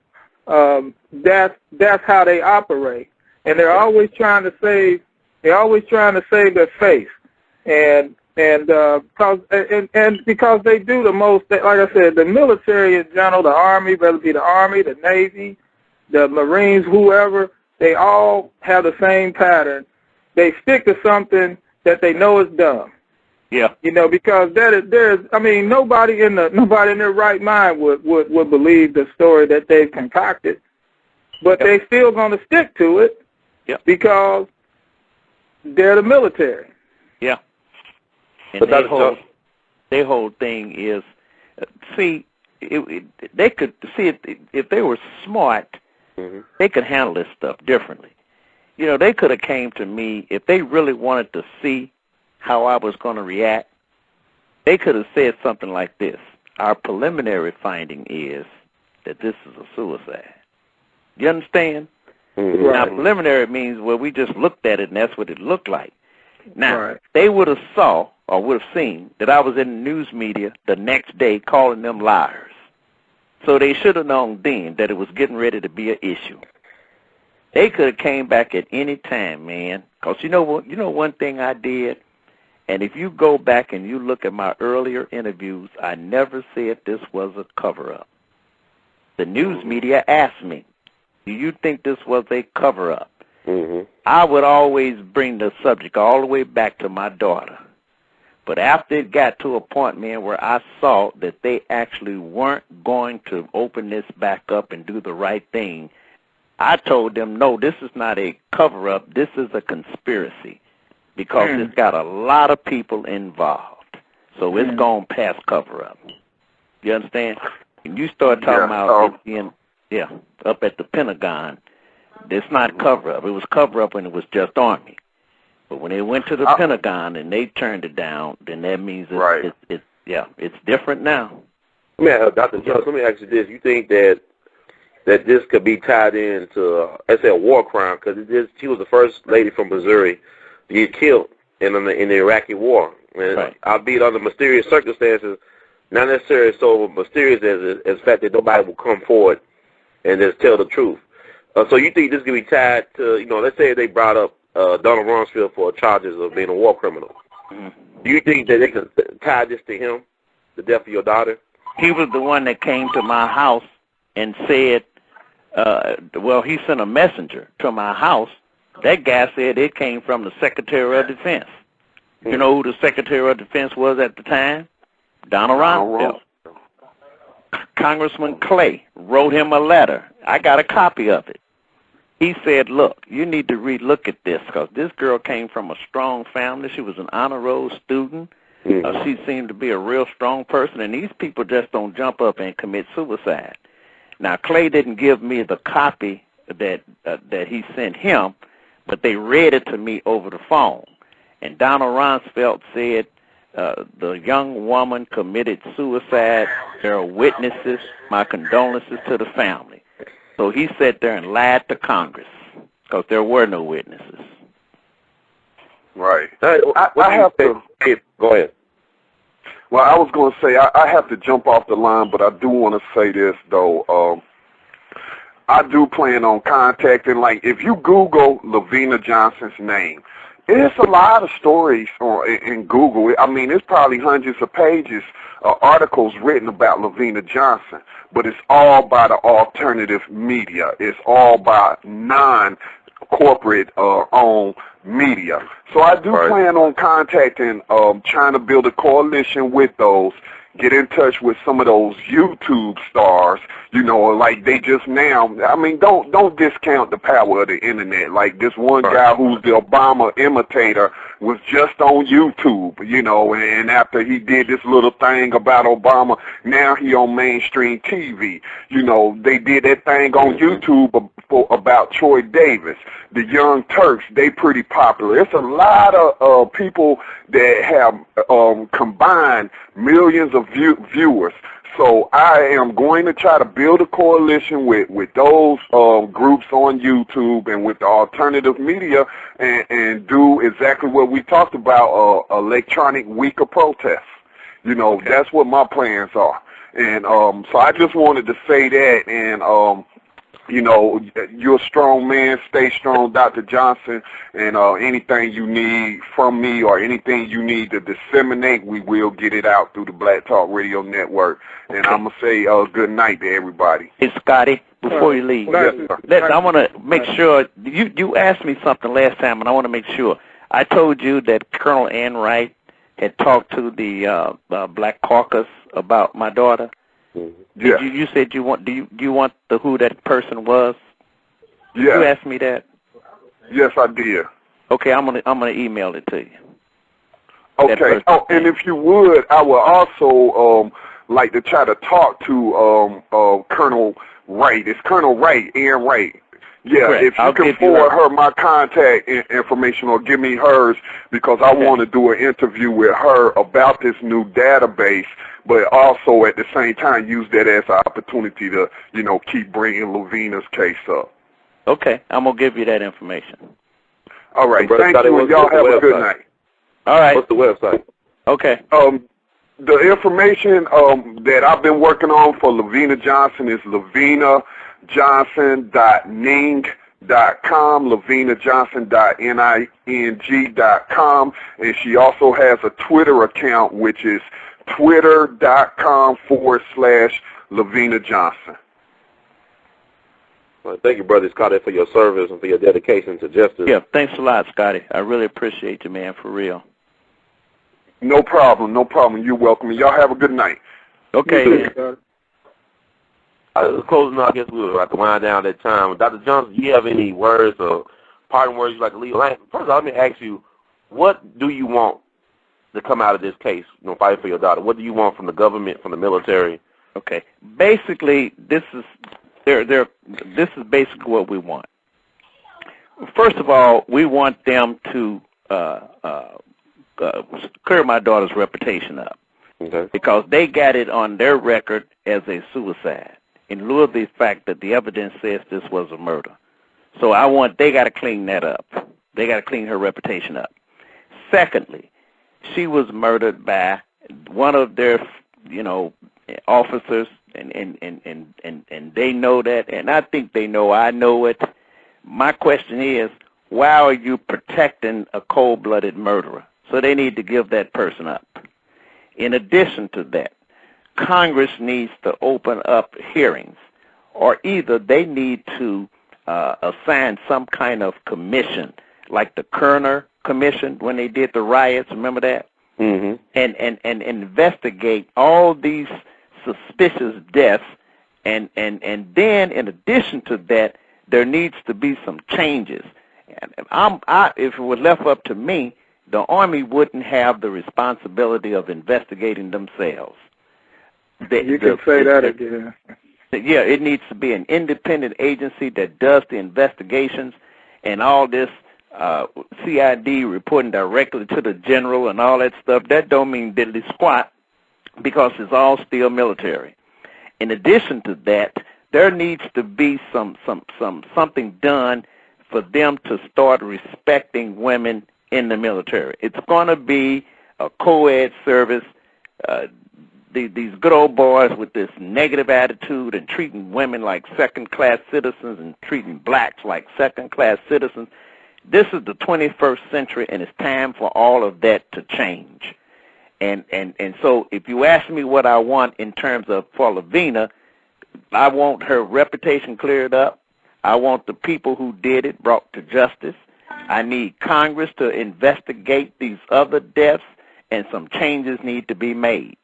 that's how they operate, and they're always trying to save. They're always trying to save their face, and because they do the most. Like I said, the military in general, the Army, whether it be the Army, the Navy, the Marines, whoever, they all have the same pattern. They stick to something that they know is dumb. Yeah. You know, because nobody in their right mind would believe the story that they've concocted, but they're still going to stick to it. Yeah. Because they're the military. Yeah. And but their whole thing is, they could see if they were smart, mm-hmm. they could handle this stuff differently. You know, they could have came to me if they really wanted to see how I was going to react. They could have said something like this: our preliminary finding is that this is a suicide. You understand? Mm-hmm. Now, preliminary means, well, we just looked at it, and that's what it looked like. Now, Right. they would have saw or would have seen that I was in the news media the next day calling them liars. So they should have known then that it was getting ready to be an issue. They could have came back at any time, man, because you know one thing I did, and if you go back and you look at my earlier interviews, I never said this was a cover-up. The news media asked me, do you think this was a cover-up? Mm-hmm. I would always bring the subject all the way back to my daughter. But after it got to a point, man, where I saw that they actually weren't going to open this back up and do the right thing, I told them, no, this is not a cover-up. This is a conspiracy because it's got a lot of people involved. So it's gone past cover-up. You understand? When you start talking about it being up at the Pentagon, it's not cover-up. It was cover-up when it was just Army. But when they went to the Pentagon and they turned it down, then that means it's different now. Dr. Jones, let me ask you this. You think that this could be tied into, let's say, a war crime? Because she was the first lady from Missouri to get killed in the Iraqi war. And albeit under mysterious circumstances, not necessarily so mysterious as the fact that nobody will come forward and just tell the truth. So you think this could be tied to, let's say they brought up Donald Rumsfeld for charges of being a war criminal. Mm-hmm. Do you think that they could tie this to him, the death of your daughter? He was the one that came to my house and said, he sent a messenger to my house. That guy said it came from the Secretary of Defense. Mm-hmm. You know who the Secretary of Defense was at the time? Donald Rumsfeld. Congressman Clay wrote him a letter. I got a copy of it. He said, look, you need to relook at this because this girl came from a strong family. She was an honor roll student. She seemed to be a real strong person, and these people just don't jump up and commit suicide. Now, Clay didn't give me the copy that he sent him, but they read it to me over the phone. And Donald Rumsfeld said the young woman committed suicide. There are witnesses. My condolences to the family. So he sat there and lied to Congress because there were no witnesses. Right. I have to go ahead. Well, I was going to say I have to jump off the line, but I do want to say this though. I do plan on contacting. Like, if you Google LaVena Johnson's name, it's a lot of stories in Google. I mean, it's probably hundreds of pages of articles written about LaVena Johnson, but it's all by the alternative media. It's all by non-corporate owned media. So I do plan on contacting, trying to build a coalition with those, get in touch with some of those YouTube stars, you know, like they just now, I mean, don't discount the power of the internet. Like this one guy who's the Obama imitator was just on YouTube, you know, and after he did this little thing about Obama, now he on mainstream TV. You know, they did that thing on YouTube about Troy Davis. The Young Turks, they pretty popular. It's a lot of people that have combined millions of viewers. So I am going to try to build a coalition with those groups on YouTube and with the alternative media and do exactly what we talked about, electronic week of protest. You know, that's what my plans are. And so I just wanted to say that, and you know, you're a strong man. Stay strong, Dr. Johnson. And anything you need from me or anything you need to disseminate, we will get it out through the Black Talk Radio Network. And I'm going to say good night to everybody. Hey, Scotty, before you leave, I want to make sure, you asked me something last time, and I want to make sure. I told you that Colonel Ann Wright had talked to the Black Caucus about my daughter. Yeah. You said you want. Do you want who that person was? Yeah. You asked me that. Yes, I did. Okay, I'm gonna email it to you. Okay. Oh, and if you would, I would also like to try to talk to Colonel Wright. It's Colonel Wright, Ann Wright. Yeah, Correct. if you can forward her my contact information or give me hers, because I want to do an interview with her about this new database, but also at the same time use that as an opportunity to, you know, keep bringing LaVena's case up. Okay, I'm going to give you that information. All right, thank you, and y'all have a good night. All right. What's the website? Okay. The information that I've been working on for LaVena Johnson is LaVenaJohnson.ning.com, LaVenaJohnson.ning.com, and she also has a Twitter account, which is twitter.com/LaVena Johnson. Well, thank you, Brother Scotty, for your service and for your dedication to justice. Yeah, thanks a lot, Scotty. I really appreciate you, man, for real. No problem, no problem. You're welcome. Y'all have a good night. Okay. Closing out, I guess we would like to wind down that time. Dr. Johnson, do you have any words or parting words you'd like to leave? First of all, let me ask you, what do you want to come out of this case, you know, fighting for your daughter? What do you want from the government, from the military? Okay. Basically, this is basically what we want. First of all, we want them to clear my daughter's reputation up, because they got it on their record as a suicide, in lieu of the fact that the evidence says this was a murder. So they got to clean that up. They got to clean her reputation up. Secondly, she was murdered by one of their, you know, officers, and they know that, and I think they know I know it. My question is, why are you protecting a cold-blooded murderer? So they need to give that person up. In addition to that, Congress needs to open up hearings, or either they need to assign some kind of commission, like the Kerner Commission when they did the riots, remember that? Mm-hmm. And investigate all these suspicious deaths, and then in addition to that, there needs to be some changes. And if it was left up to me, the Army wouldn't have the responsibility of investigating themselves. You can say that again. Yeah, it needs to be an independent agency that does the investigations, and all this CID reporting directly to the general and all that stuff, that don't mean diddly squat because it's all still military. In addition to that, there needs to be something done for them to start respecting women in the military. It's going to be a co-ed service. These good old boys with this negative attitude and treating women like second-class citizens and treating blacks like second-class citizens. This is the 21st century, and it's time for all of that to change. And so if you ask me what I want in terms of for LaVena, I want her reputation cleared up. I want the people who did it brought to justice. I need Congress to investigate these other deaths, and some changes need to be made.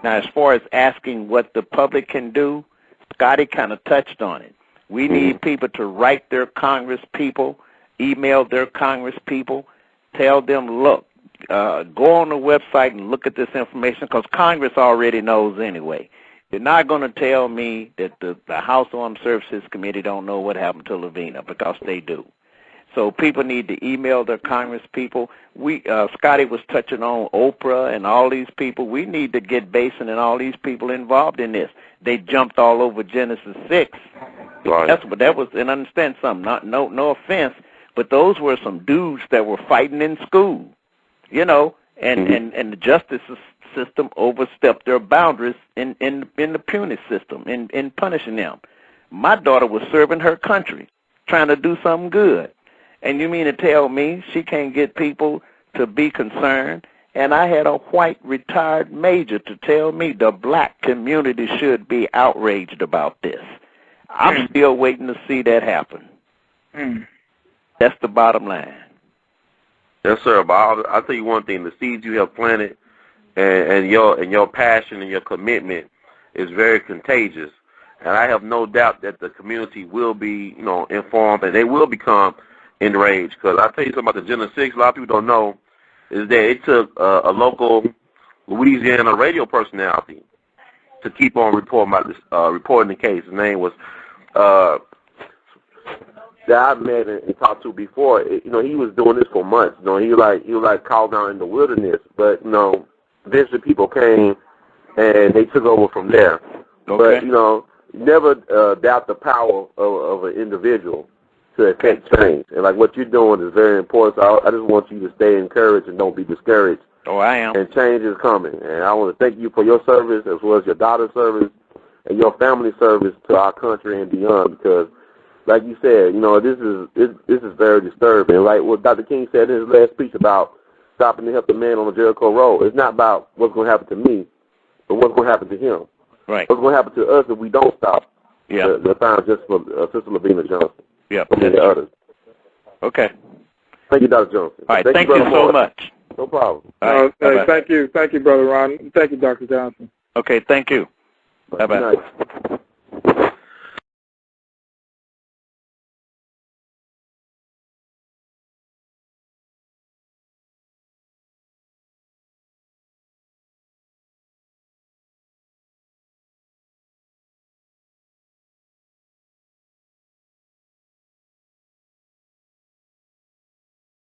Now, as far as asking what the public can do, Scotty kind of touched on it. We need people to write their Congress people, email their Congress people, tell them, look, go on the website and look at this information, because Congress already knows anyway. They're not going to tell me that the House Armed Services Committee don't know what happened to LaVena, because they do. So people need to email their Congress people. Scotty was touching on Oprah and all these people. We need to get Basin and all these people involved in this. They jumped all over Genesis 6. Right. That was, and understand something, no offense, but those were some dudes that were fighting in school, you know, and the justice system overstepped their boundaries in the puny system, in punishing them. My daughter was serving her country, trying to do something good. And you mean to tell me she can't get people to be concerned? And I had a white retired major to tell me the black community should be outraged about this. I'm still waiting to see that happen. That's the bottom line. Yes, sir. But I'll tell you one thing: the seeds you have planted, and your passion and your commitment is very contagious. And I have no doubt that the community will be, informed, and they will become enraged. Because I'll tell you something about the Genesis 6. A lot of people don't know is that it took a local Louisiana radio personality to keep on reporting about this, reporting the case. His name was that I met and talked to before. He was doing this for months. He was called down in the wilderness, but eventually people came and they took over from there. Okay. But never doubt the power of an individual to affect change. And like what you're doing is very important. So I just want you to stay encouraged and don't be discouraged. Oh, I am. And change is coming. And I want to thank you for your service as well as your daughter's service and your family service to our country and beyond. Because, like you said, this is very disturbing. Like what Dr. King said in his last speech about stopping to help the man on the Jericho Road. It's not about what's going to happen to me, but what's going to happen to him. Right. What's going to happen to us if we don't stop? Yeah. The time just for Sister LaVena Johnson. Yeah. And the others. Okay. Thank you, Dr. Johnson. All right. Thank you so much. No problem. All right. Thank you, Brother Ron. Thank you, Dr. Johnson. Okay. Thank you. Bye-bye. Good night.